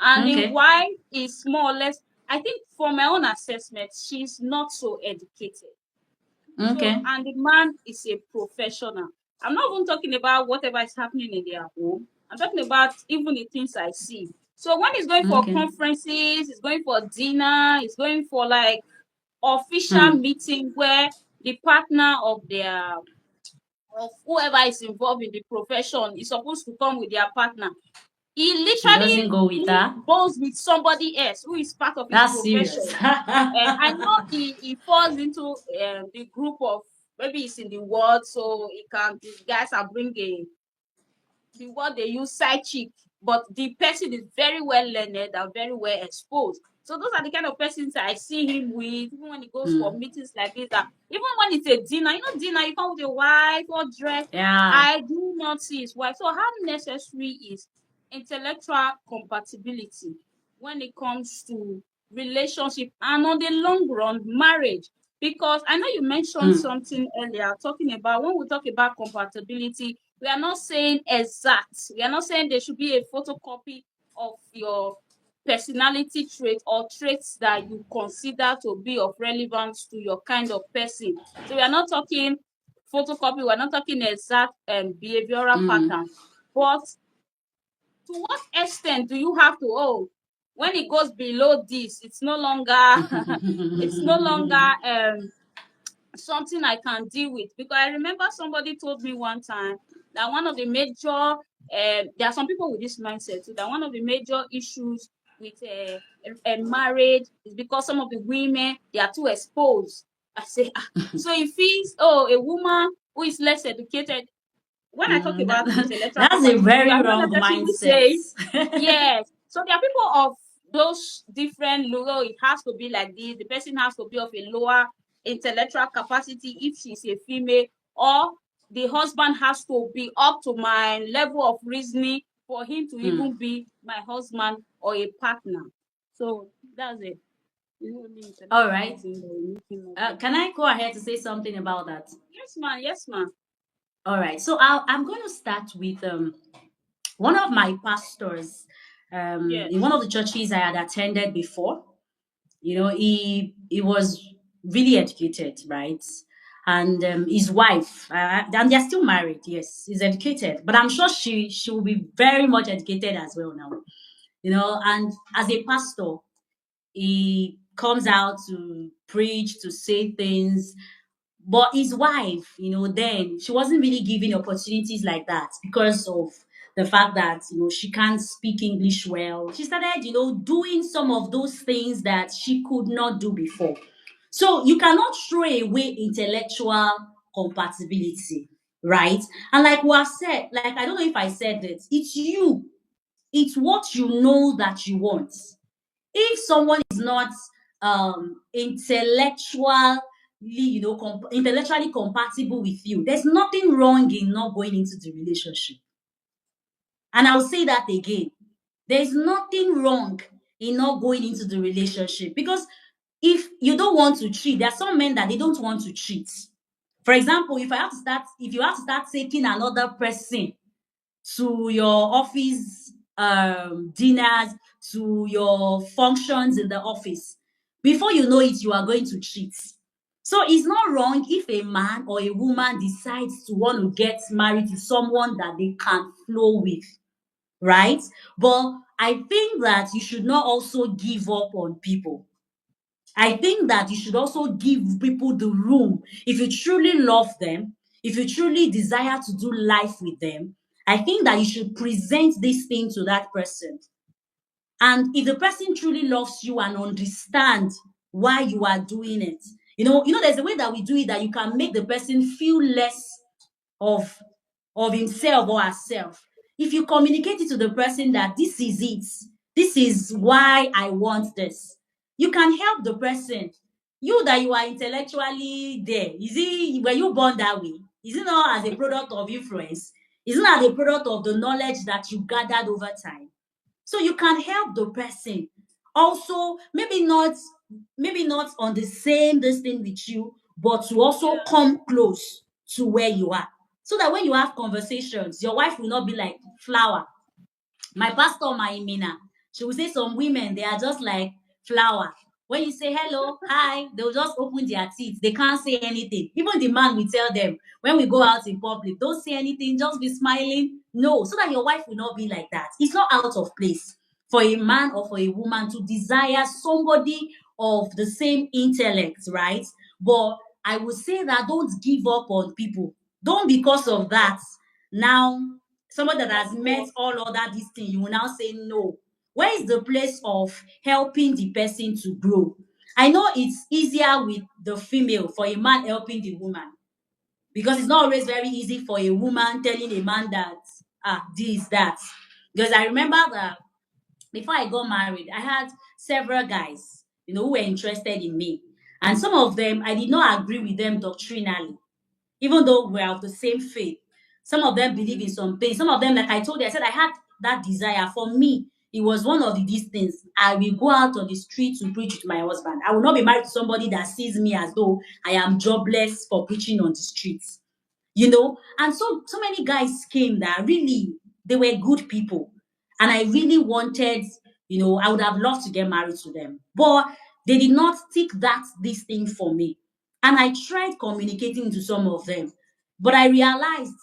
S1: and the
S2: Okay,
S1: wife is more or less. I think, from my own assessment, she's not so educated. So,
S2: okay,
S1: and the man is a professional. I'm not even talking about whatever is happening in their home. I'm talking about even the things I see. So when he's going for
S2: okay.
S1: conferences, he's going for dinner, he's going for like official
S2: Hmm.
S1: meeting where the partner of whoever is involved in the profession is supposed to come with their partner. He
S2: He doesn't
S1: literally
S2: go with her.
S1: goes with somebody else who is part of his
S2: That's serious.
S1: profession. I know he falls into the group of, maybe he's in the world, so he can, the guys are bringing the word they use, side chick, but the person is very well learned and very well exposed. So those are the kind of persons I see him with, even when he goes for
S2: Hmm.
S1: meetings like this. That even when it's a dinner, dinner, you come with your wife or dress.
S2: Yeah.
S1: I do not see his wife. So how necessary is intellectual compatibility when it comes to relationship and on the long run marriage? Because I know you mentioned
S2: Mm,
S1: something earlier, talking about when we talk about compatibility, we are not saying exact. We are not saying there should be a photocopy of your personality trait or traits that you consider to be of relevance to your kind of person. So we are not talking photocopy, we're not talking exact behavioral
S2: mm.
S1: pattern. But to what extent do you have to, oh, when it goes below this, it's no longer it's no longer something I can deal with. Because I remember somebody told me one time that one of the major, there are some people with this mindset too, that one of the major issues with a marriage is because some of the women, they are too exposed. I say, ah, so it feels, oh, a woman who is less educated, when I talk about intellectual
S2: That's a
S1: capacity, we
S2: very
S1: are not
S2: wrong
S1: necessarily
S2: mindset.
S1: saying yes. So there are people of those different lower, it has to be like this. The person has to be of a lower intellectual capacity if she's a female, or the husband has to be up to my level of reasoning for him to
S2: Mm.
S1: even be my husband or a partner. So that's it. You know, the
S2: All right.
S1: intellectualism that we need to know.
S2: Can I go ahead to say something about that?
S1: Yes, ma'am. Yes, ma'am.
S2: All right. So I'm going to start with one of my pastors in
S1: Yes.
S2: one of the churches I had attended before. You know, he was really educated, right? And his wife, and they're still married. Yes, he's educated, but I'm sure she will be very much educated as well now. You know, and as a pastor, he comes out to preach, to say things. But his wife, you know, then she wasn't really given opportunities like that because of the fact that, you know, she can't speak English well. She started, you know, doing some of those things that she could not do before. So you cannot throw away intellectual compatibility, right? And like we have said, like I don't know if I said it, it's you, it's what you know that you want. If someone is not intellectually, you know, intellectually compatible with you, there's nothing wrong in not going into the relationship. And I'll say that again. There's nothing wrong in not going into the relationship, because if you don't want to cheat, there are some men that they don't want to cheat. For example, if you have to start taking another person to your office dinners, to your functions in the office. Before you know it, you are going to cheat. So it's not wrong if a man or a woman decides to want to get married to someone that they can flow with, right? But I think that you should not also give up on people. I think that you should also give people the room. If you truly love them, if you truly desire to do life with them, I think that you should present this thing to that person. And if the person truly loves you and understand why you are doing it, there's a way that we do it that you can make the person feel less of himself or herself. If you communicate it to the person that this is it, this is why I want this, you can help the person. You that you are intellectually there, is it, were you born that way? Is it not as a product of influence? Is it not a product of the knowledge that you gathered over time? So you can help the person. Also, maybe not on the same this thing with you, but to also
S1: Yeah.
S2: come close to where you are. So that when you have conversations, your wife will not be like flower. My pastor, my Imina, she will say some women, they are just like flower. When you say hello, hi, they'll just open their teeth. They can't say anything. Even the man will tell them, when we go out in public, don't say anything, just be smiling. No, so that your wife will not be like that. It's not out of place for a man or for a woman to desire somebody of the same intellect, right? But I would say that don't give up on people. Don't, because of that, now somebody that has
S1: Walk
S2: met
S1: off.
S2: all other these things, you will now say no. Where is the place of helping the person to grow? I know it's easier with the female for a man helping the woman, because it's not always very easy for a woman telling a man that this that. Because I remember that before I got married, I had several guys, who were interested in me, and some of them I did not agree with them doctrinally, even though we're of the same faith. Some of them believe in some things. Some of them, like I told you, I said I had that desire for me. it was one of these things. I will go out on the street to preach with my husband. I will not be married to somebody that sees me as though I am jobless for preaching on the streets. And so many guys came that really they were good people, and I really wanted, I would have loved to get married to them, but they did not tick this thing for me. And I tried communicating to some of them, but I realized,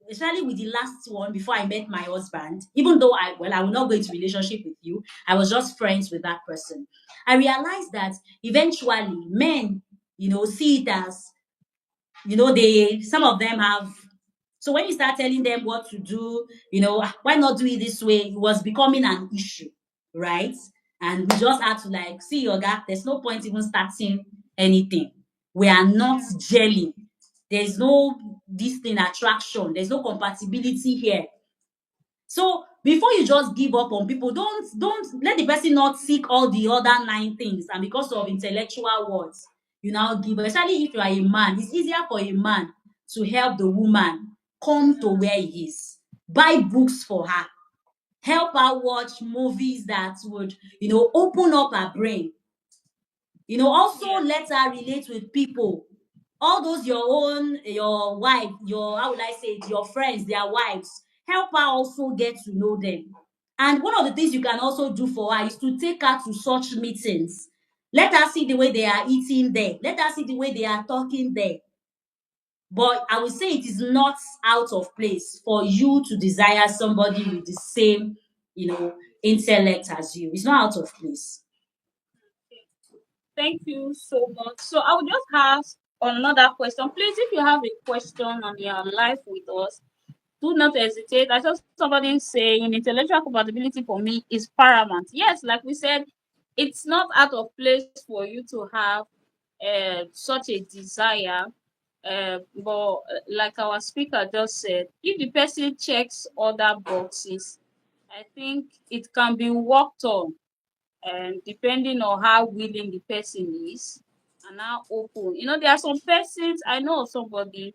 S2: especially with the last one before I met my husband, even though I will not go into relationship with you, I was just friends with that person. I realized that eventually men, see it as, they some of them have. So when you start telling them what to do, why not do it this way, it was becoming an issue, right? And we just had to like, see, Yoga, there's no point even starting anything. We are not
S1: Yeah.
S2: gelling. There's no this thing attraction. There's no compatibility here. So before you just give up on people, don't let the person not seek all the other nine things, and because of intellectual words, you now give up. Especially if you are a man, it's easier for a man to help the woman come to where he is. Buy books for her, help her watch movies that would, open up her brain. Also
S1: Yeah.
S2: let her relate with people. All those your wife, your, how would I say it, your friends, their wives. Help her also get to know them. And one of the things you can also do for her is to take her to such meetings. Let her see the way they are eating there. Let her see the way they are talking there. But I would say it is not out of place for you to desire somebody with the same, intellect as you. It's not out of place.
S1: Thank you so much. So I will just ask another question. Please, if you have a question on your life with us, do not hesitate. I saw somebody saying intellectual compatibility for me is paramount. Yes, like we said, it's not out of place for you to have such a desire. But like our speaker just said, if the person checks other boxes, I think it can be worked on, and depending on how willing the person is and how open. There are some persons, I know of somebody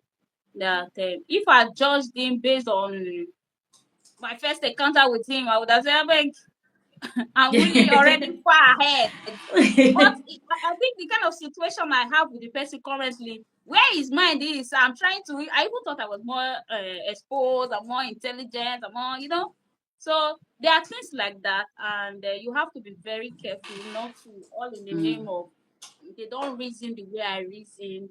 S1: that if I judged him based on my first encounter with him, I would have said, "Abeg, I'm really already far ahead." But I think the kind of situation I have with the person currently, where his mind is, I'm trying to. I even thought I was more exposed, I'm more intelligent, I'm more, So there are things like that, and you have to be very careful not to, all in the name
S2: Mm.
S1: of, they don't reason the way I reason.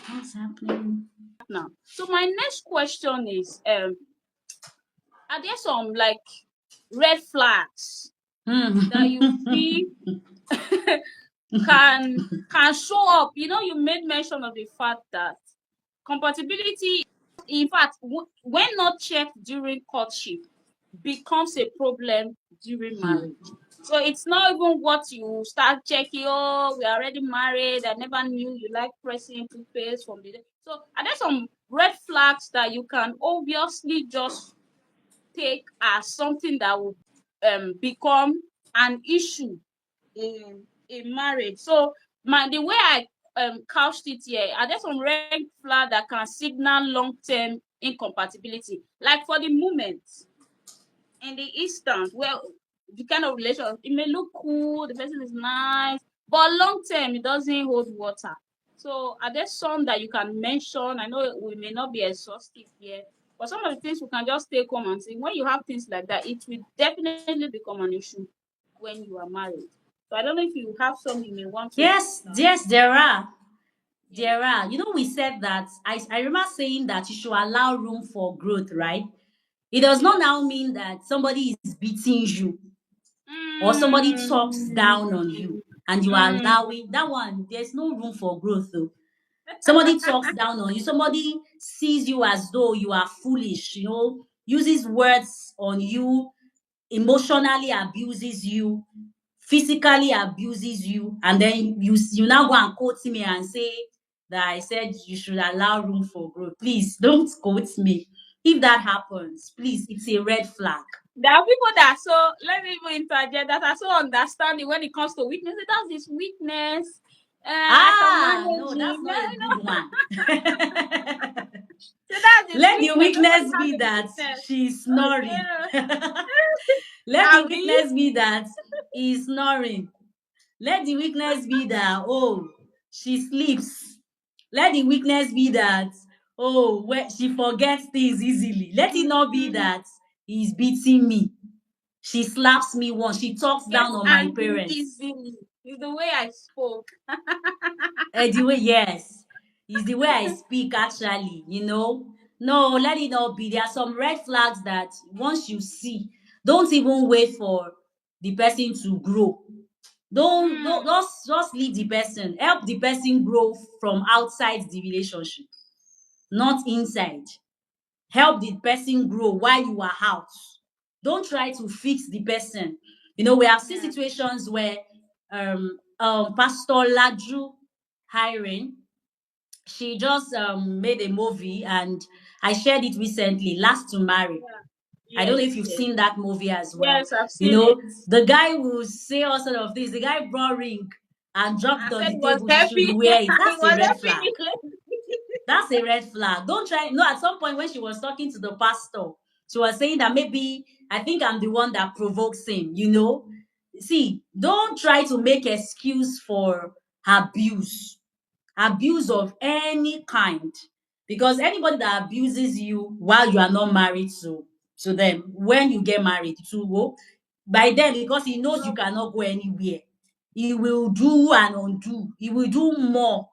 S2: What's happening?
S1: Now, so my next question is, are there some like red flags that you
S2: Mm.
S1: feel can show up? You made mention of the fact that compatibility, in fact, when not checked during courtship, becomes a problem during
S2: Hmm.
S1: marriage. So it's not even what you start checking. Oh, we're already married. I never knew you like pressing toothpaste from the day. So are there some red flags that you can obviously just take as something that will become an issue in marriage? So the way I couched it here, are there some red flag that can signal long-term incompatibility? Like for the moment, in the instant, well, the kind of relationship, it may look cool, the person is nice, but long term it doesn't hold water. So are there some that you can mention? I know we may not be exhaustive here, but some of the things we can just take home and say, when you have things like that, it will definitely become an issue when you are married. So I don't know if you have some you may want to
S2: Yes,
S1: start.
S2: yes, there are.
S1: Yeah.
S2: There are. We said that, I remember saying that you should allow room for growth, right? It does not
S1: Yeah.
S2: now mean that somebody is beating you or somebody talks
S1: Mm,
S2: down on you and you are
S1: mm.
S2: allowing that one. There's no room for growth, though. Somebody talks down on you, somebody sees you as though you are foolish, uses words on you, emotionally abuses you, physically abuses you, and then you now go and quote me and say that I said you should allow room for growth. Please don't quote me. If that happens, please, it's a red flag.
S1: There are people that are so, let me even interject, that are so understanding when it comes to weakness. That's his weakness. I can
S2: Ah,
S1: manage
S2: no,
S1: him.
S2: that's not a good one.
S1: So that's is
S2: Let the
S1: weakness. Nobody
S2: weakness
S1: has
S2: be
S1: any
S2: that
S1: weakness.
S2: she's snoring.
S1: Okay.
S2: Let the
S1: Abby.
S2: weakness be that he's snoring. Let the weakness be that, oh, she sleeps. Let the weakness be that, oh, she forgets things easily. Let it not be
S1: Mm,
S2: that he's beating me. She slaps me once. She talks
S1: gets
S2: down on my
S1: angry
S2: parents.
S1: easily. Is the way I spoke.
S2: The way, yes, is the way I speak actually, No, let it not be. There are some red flags that once you see, don't even wait for the person to grow. Don't
S1: Mm,
S2: just leave the person. Help the person grow from outside the relationship, not inside. Help the person grow while you are out. Don't try to fix the person. We have seen
S1: yeah,
S2: situations where Pastor Laju hiring, she just made a movie, and I shared it recently, Last to Marry.
S1: yeah.
S2: I don't know if
S1: Yes,
S2: you've
S1: yes.
S2: seen that movie as well.
S1: Yes, I've seen it.
S2: The guy will say all sort of things. The guy brought ring and dropped
S1: I
S2: it on
S1: said
S2: the
S1: it was
S2: table. She should
S1: heavy.
S2: wear it.
S1: It
S2: That's a
S1: was
S2: red
S1: heavy.
S2: flag. That's a red flag. Don't try. No, at some point when she was talking to the pastor, she was saying that maybe I think I'm the one that provokes him. See, don't try to make excuse for abuse of any kind, because anybody that abuses you while you are not married to them, when you get married to by then, because he knows you
S1: Trouble.
S2: cannot go anywhere, he will do and undo. He will do more,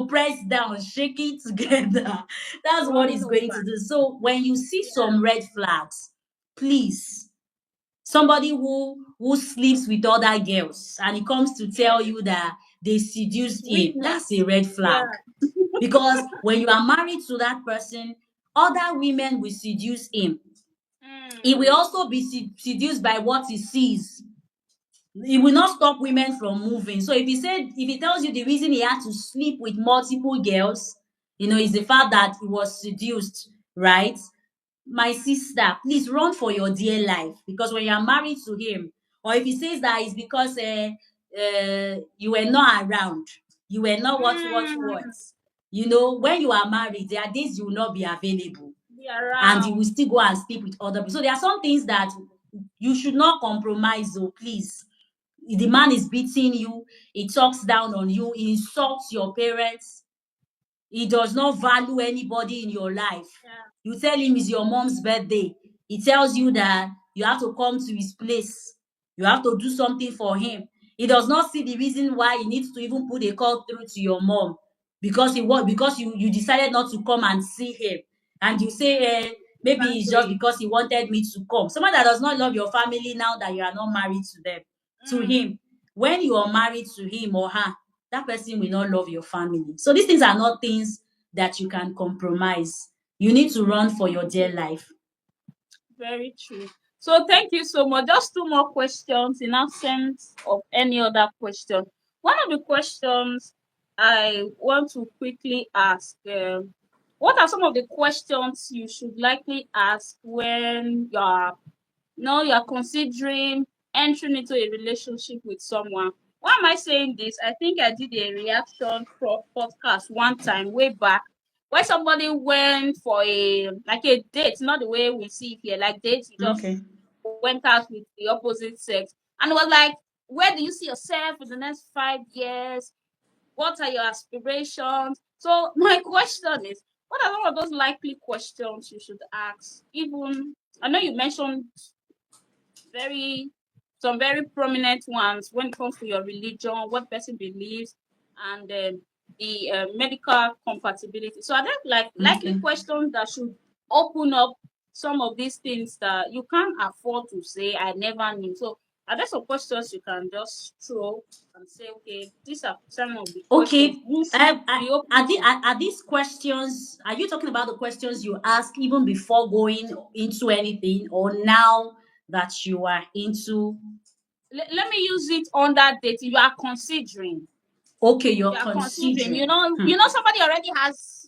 S2: press down, shake it together. That's what
S1: Running
S2: he's going
S1: over.
S2: to do. So when you see
S1: Yeah.
S2: some red flags, please, somebody who sleeps with other girls and he comes to tell
S1: Yes.
S2: you that they
S1: It's
S2: seduced him, that's a
S1: weakness.
S2: red
S1: Yeah.
S2: flag. Because when you are married to that person, other women will seduce him. He will
S1: Mm.
S2: also be seduced by what he sees. He will not stop women from moving. So if he tells you the reason he had to sleep with multiple girls, is the fact that he was seduced, right? My sister, please run for your dear life, because when you are married to him, or if he says that it's because you were not around, you were not what,
S1: Mm.
S2: when you are married, there are days you will not be available,
S1: Be
S2: and you will
S1: around.
S2: still go and sleep with other people. So there are some things that you should not compromise. Oh, please. The man is beating you, he talks down on you, he insults your parents, he does not value anybody in your life.
S1: Yeah.
S2: You tell him it's your mom's birthday. He tells you that you have to come to his place. You have to do something for him. He does not see the reason why he needs to even put a call through to your mom, because you decided not to come and see him. And you say, maybe it's just
S1: Exactly.
S2: because he wanted me to come. Someone that does not love your family now that you are not married to them, to
S1: Mm.
S2: him. When you are married to him or her, that person will not love your family. So these things are not things that you can compromise. You need to run for your dear life.
S1: Very true. So thank you so much. Just two more questions in absence of any other question. One of the questions I want to quickly ask, what are some of the questions you should likely ask when you're considering entering into a relationship with someone? Why am I saying this? I think I did a reaction podcast one time way back where somebody went for a date, not the way we see it here, like dates, you
S2: Okay.
S1: just went out with the opposite sex, and was like, where do you see yourself in the next 5 years? What are your aspirations? So my question is, what are some of those likely questions you should ask? Even I know you mentioned very some very prominent ones when it comes to your religion, what person believes, and the medical compatibility. So are there like likely
S2: Okay.
S1: questions that should open up some of these things that you can't afford to say I never knew? So are there some questions you can just throw and say, okay, these are some of the questions
S2: Okay.
S1: you should be open to?
S2: Are these questions, are you talking about the questions you ask even before going into anything, or now that you are into?
S1: Let me use it on that date you are considering.
S2: Okay,
S1: You
S2: you're
S1: are considering,
S2: considering.
S1: somebody already has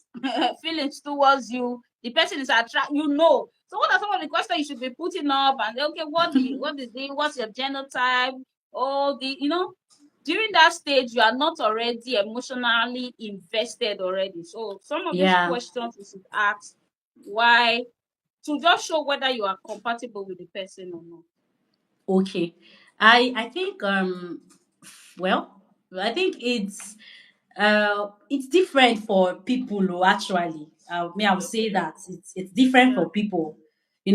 S1: feelings towards you, the person is attract. So what are some of the questions you should be putting up, and okay, what's your genotype, all the during that stage you are not already emotionally invested already, so some of these
S2: Yeah.
S1: questions you should ask Why? To just show whether you are compatible with the person or not.
S2: Okay. I think well, I think it's different for people who actually me I would say
S1: Okay.
S2: that it's different
S1: Yeah.
S2: for people.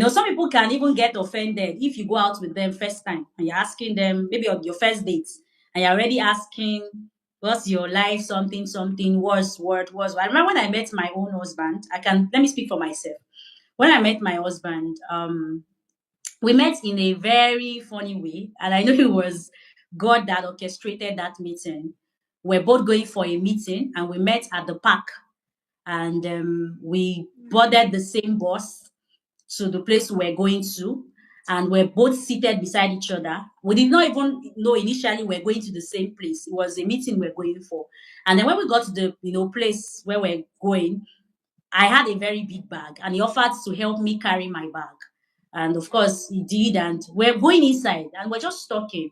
S2: Some people can even get offended if you go out with them first time and you're asking them maybe on your first date and you're already asking what's your life, something, something, was. I remember when I met my own husband, let me speak for myself. When I met my husband, we met in a very funny way, and I know it was God that orchestrated that meeting. We're both going for a meeting, and we met at the park, and we
S1: Mm.
S2: boarded the same bus to the place we're going to, and we're both seated beside each other. We did not even know initially we're going to the same place. It was a meeting we're going for, and then when we got to the place where we're going, I had a very big bag and he offered to help me carry my bag. And of course he did, and we're going inside and we're just talking.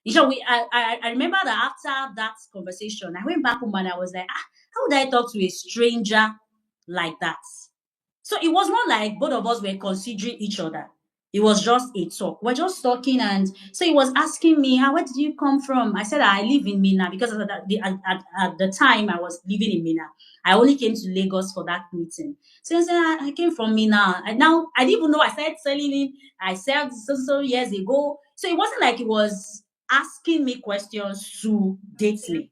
S2: I remember that after that conversation, I went back home and I was like, how would I talk to a stranger like that? So it was not like both of us were considering each other. It was just a talk. We're just talking, and so he was asking me, "How? Where did you come from?" I said, "I live in Mina because at the time I was living in Mina. I only came to Lagos for that meeting. So I said, I came from Mina. And now I didn't even know I started selling him. I sold so years ago. So it wasn't like he was asking me questions to date
S1: Okay.
S2: me.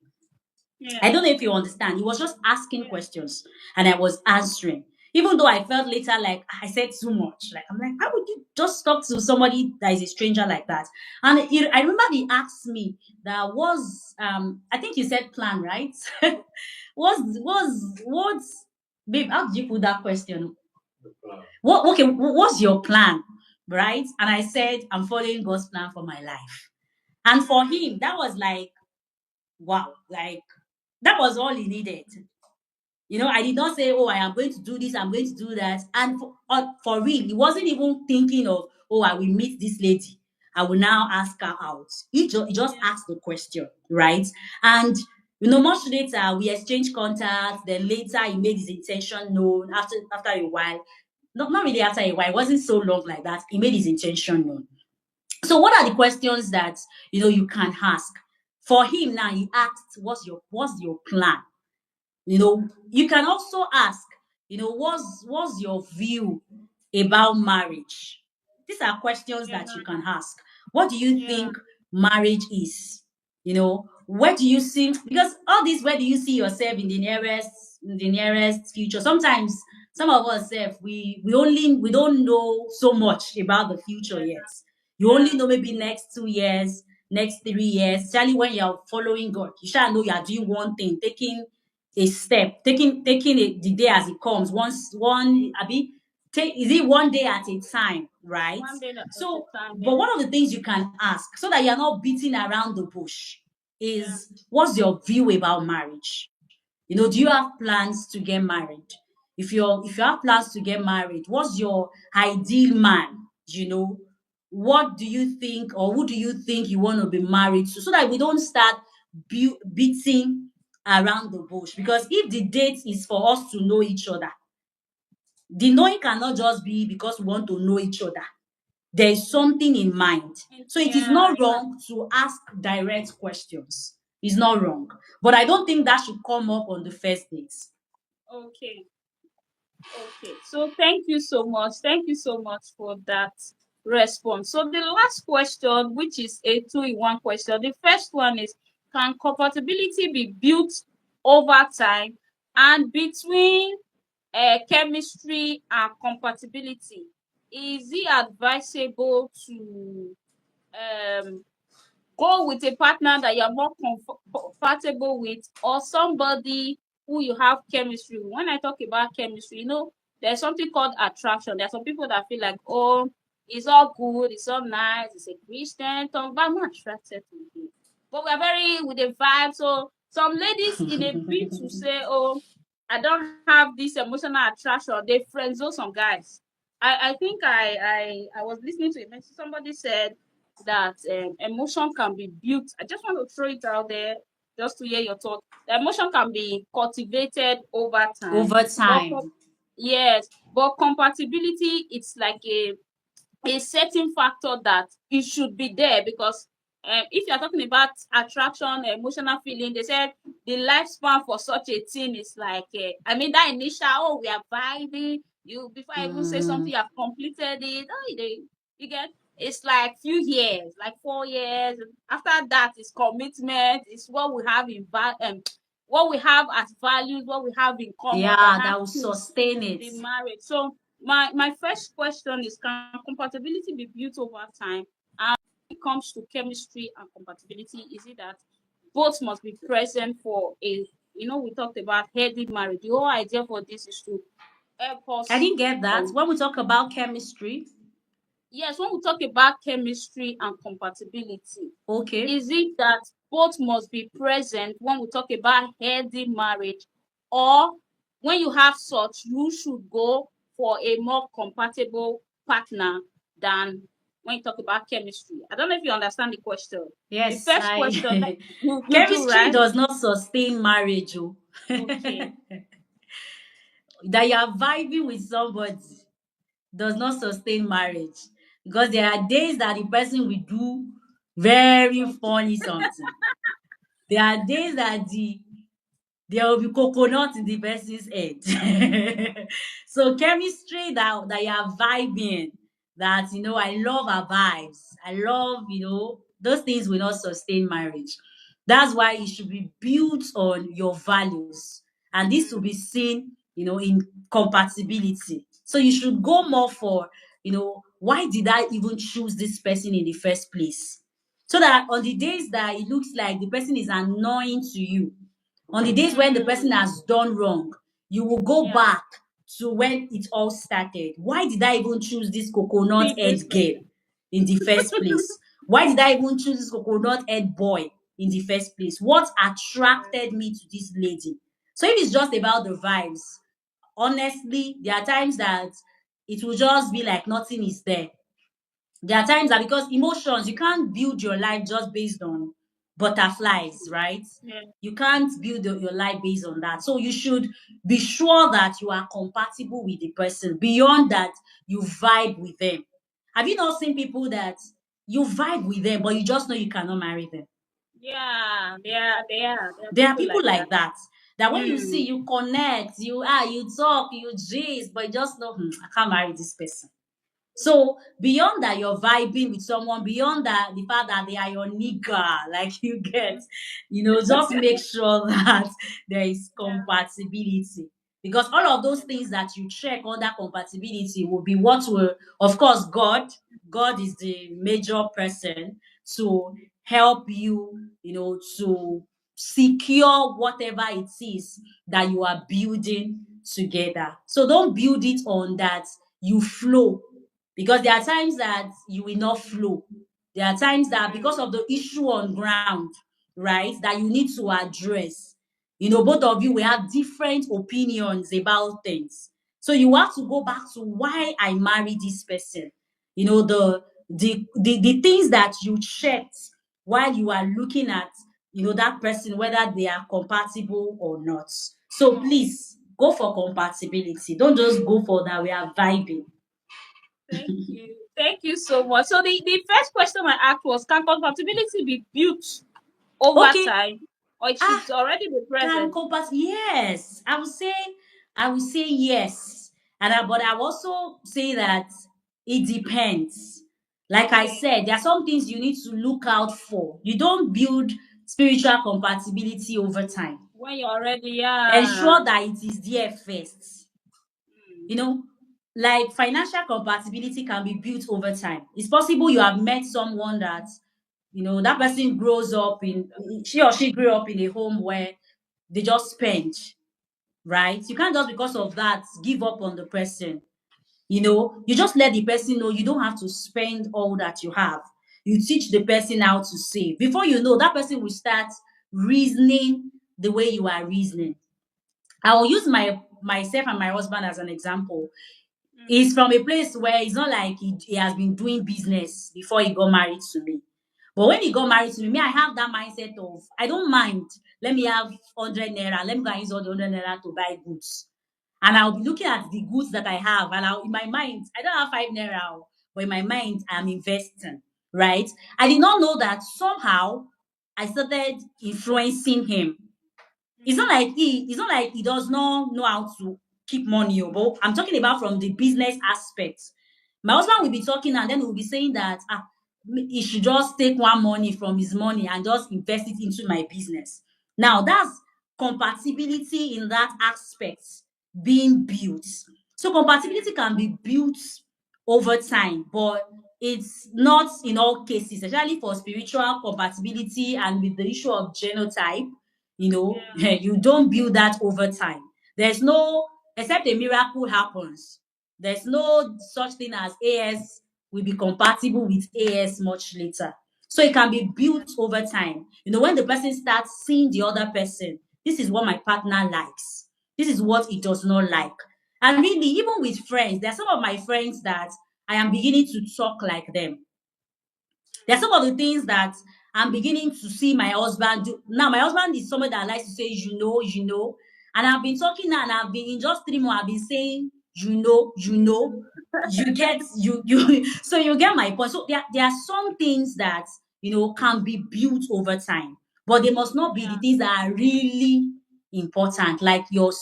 S2: I
S1: Yeah.
S2: don't know if you understand. He was just asking
S1: Yeah.
S2: questions and I was answering. Even though I felt later like I said too much. Like, I'm like, how would you just talk to somebody that is a stranger like that? And I remember he asked me that was I think you said plan, right? What's babe, how did you put that question? What's your plan? Right? And I said, I'm following God's plan for my life. And for him, that was like, wow, like that was all he needed. I did not say, oh, I am going to do this, I'm going to do that. And for real, he wasn't even thinking of, oh, I will meet this lady. I will now ask her out. He just
S1: Yeah.
S2: asked the question, right? And, much later, we exchanged contacts. Then later, he made his intention known after a while. Not really after a while. It wasn't so long like that. He made his intention known. So, what are the questions that, you can ask? For him now, he asked, what's your plan? You can also ask, what's your view about marriage? These are questions
S1: Yeah.
S2: that you can ask. What do you
S1: Yeah.
S2: think marriage is? Where do you see, because all this, where do you see yourself in the nearest future? Sometimes some of us we don't know so much about the future
S1: Yeah.
S2: yet. You only
S1: Yeah.
S2: know maybe next 2 years, next 3 years, especially when you're following God. You shall know you are doing one thing, taking a step, taking it the day as it comes. Once one abi take is it one day at a time, right?
S1: One day at a
S2: So,
S1: time.
S2: but
S1: Yeah.
S2: one of the things you can ask so that you're not beating around the bush
S1: Yeah.
S2: is, what's your view about marriage? Do you have plans to get married? If you have plans to get married, what's your ideal man? What do you think, or who do you think you want to be married to? So that we don't start beating around the bush. Because if the date is for us to know each other, the knowing cannot just be because we want to know each other. There is something in mind.
S1: And
S2: So it is
S1: yeah.
S2: not wrong to ask direct questions. It's not wrong. But I don't think that should come up on the first date.
S1: Okay. Okay, so thank you so much. Thank you so much for that response. So the last question, which is a two-in-one question, the first one is, can compatibility be built over time? And between chemistry and compatibility, is it advisable to go with a partner that you're more comfortable with, or somebody who you have chemistry with? When I talk about chemistry, there's something called attraction. There are some people that feel like, oh, it's all good, it's all nice, it's a Christian talk, but I'm not attracted to him. But we're very with the vibe. So some ladies, in a bid to say, oh, I don't have this emotional attraction, they friend zone some guys. I think I was listening to a message. Somebody said that emotion can be built. I just want to throw it out there just to hear your thought. The emotion can be cultivated over time,
S2: Over
S1: but
S2: time.
S1: yes, but compatibility, it's like a certain factor that it should be there because if you're talking about attraction, emotional feeling, they said the lifespan for such a thing is like, I mean, that initial, oh, we are vibing, you, before I even say something,
S2: Mm,
S1: you have completed it, oh, you get, it's like few years, like 4 years. After that is commitment, it's what we have what we have as values, what we have in common that
S2: yeah,
S1: has
S2: that will
S1: to
S2: sustain it.
S1: the marriage. So my first question is, can compatibility be built over time? And when it comes to chemistry and compatibility, is it that both must be present for a, we talked about healthy marriage. The whole idea for this is to help
S2: I
S1: us.
S2: didn't get that. When we talk about chemistry,
S1: Yes, when we talk about chemistry and compatibility,
S2: okay.
S1: is it that both must be present when we talk about healthy marriage, or when you have such, you should go for a more compatible partner than when you talk about chemistry? I don't know if you understand the question. The
S2: Yes,
S1: first question,
S2: I
S1: you do,
S2: chemistry
S1: right?
S2: does not sustain marriage. Oh.
S1: Okay.
S2: That you are vibing with somebody does not sustain marriage because there are days that the person will do very
S1: So,
S2: funny something. There are days that there will be coconut in the person's head. So chemistry that you are vibing, that I love our vibes. I love, those things will not sustain marriage. That's why it should be built on your values. And this will be seen, in compatibility. So you should go more for, why did I even choose this person in the first place? So that on the days that it looks like the person is annoying to you, on the days when the person
S1: mm,
S2: has done wrong, you will go
S1: yeah,
S2: back to when it all started. Why did I even choose this coconut
S1: pick
S2: head
S1: this
S2: girl
S1: person.
S2: in the first place? Why did I even choose this coconut head boy in the first place? What attracted me to this lady? So if it's just about the vibes, honestly, there are times that it will just be like nothing is there. There are times that because emotions, you can't build your life just based on butterflies, right?
S1: Yeah.
S2: You can't build your life based on that. So you should be sure that you are compatible with the person. Beyond that, you vibe with them. Have you not seen people that you vibe with them, but you just know you cannot marry them?
S1: Yeah, there are
S2: There are
S1: people
S2: people
S1: like that.
S2: like that. That when you see,
S1: Mm,
S2: you connect, you talk, you gist, but you just know, I can't marry this person. So beyond that, you're vibing with someone, beyond that, the fact that they are your nigga, like you get, just make sure that there is
S1: yeah.
S2: compatibility. Because all of those things that you check under compatibility will be what will, of course, God is the major person to help you, to secure whatever it is that you are building together. So don't build it on that you flow, because there are times that you will not flow. There are times that because
S1: Mm,
S2: of the issue on ground, right, that you need to address. Both of you will have different opinions about things. So you have to go back to why I married this person. The things that you checked while you are looking at, that person, whether they are compatible or not. So please go for compatibility. Don't just go for that we are vibing.
S1: thank you. Thank you so much. So the first question I asked was, can compatibility be built over
S2: Okay.
S1: time, or it
S2: Ah,
S1: should already be
S2: can
S1: present?
S2: compass? Yes, I would say yes, but I will also say that it depends. Like I
S1: Okay.
S2: said, there are some things you need to look out for. You don't build spiritual compatibility over time.
S1: When you're already, yeah.
S2: Ensure that it is there first.
S1: Mm,
S2: You know, like financial compatibility can be built over time. It's possible you have met someone that, that person grows up in, she or she grew up in a home where they just spend, right? You can't just because of that give up on the person. You just let the person know you don't have to spend all that you have. You teach the person how to save. Before you know, that person will start reasoning the way you are reasoning. I will use myself and my husband as an example. He's
S1: mm,
S2: from a place where it's not like he has been doing business before he got married to me. But when he got married to me, I have that mindset of I don't mind. Let me have 100 naira. Let me go and use all the 100 naira to buy goods. and I'll be looking at the goods that I have, and in my mind, I don't have 5 naira, oh, but in my mind, I'm investing, right? I did not know that somehow I started influencing him. It's not like he does not know how to keep money, oh, but I'm talking about from the business aspect. My husband will be talking and then we'll be saying that he should just take one money from his money and just invest it into my business. Now that's compatibility in that aspect being built. So compatibility can be built over time, but it's not in all cases, especially for spiritual compatibility and with the issue of genotype.
S1: Yeah.
S2: You don't build that over time. There's no, except a miracle happens, there's no such thing as AS will be compatible with AS much later. So it can be built over time. When the person starts seeing the other person, this is what my partner likes, this is what he does not like. And really, even with friends, there are some of my friends that I am beginning to talk like them. There are some of the things that I'm beginning to see my husband do. Now, my husband is somebody that likes to say, And I've been talking now, and I've been in just 3 months, I've been saying, you get so you get my point. So there are some things that can be built over time, but they must not be the
S1: Yeah.
S2: things that are really important, like your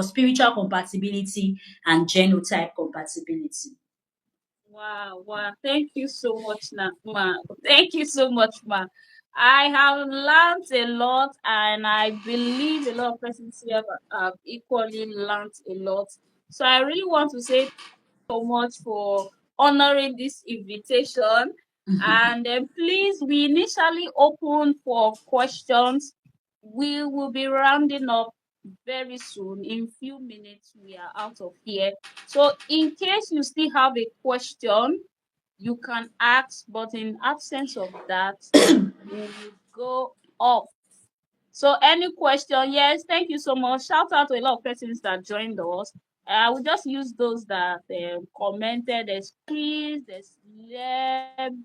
S2: spiritual compatibility and genotype compatibility.
S1: Wow, wow. Thank you so much, Ma. Thank you so much, Ma. I have learned a lot, and I believe a lot of persons here have equally learned a lot. So I really want to say so much for honoring this invitation. And please, we initially open for questions. We will be rounding up very soon. In few minutes, we are out of here. So, in case you still have a question, you can ask, but in absence of that, we will go off. So any question? Yes, thank you so much. Shout out to a lot of persons that joined us. I will just use those that commented. There's Chris, there's Leb,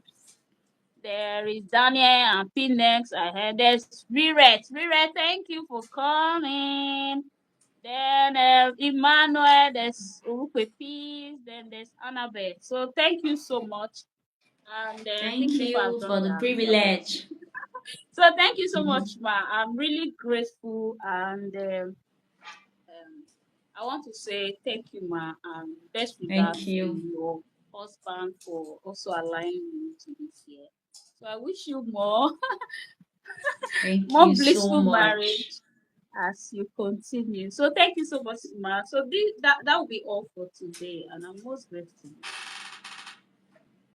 S1: there is Daniel and Phoenix. I heard there's Riret. Riret, thank you for coming. Then Emmanuel, there's Urupe Peace, then there's Annabeth. So thank you so much. And I think
S2: Thank
S1: people have
S2: you
S1: done
S2: for the
S1: their best.
S2: privilege.
S1: So thank you so much, Ma. I'm really grateful, and I want to say thank you, Ma, and best
S2: Thank
S1: regards to
S2: you.
S1: your husband for also allowing me to be here. So I wish you more,
S2: Thank
S1: more
S2: you so
S1: blissful
S2: much.
S1: marriage as you continue. So thank you so much, Ma. So that will be all for today, and I'm most grateful.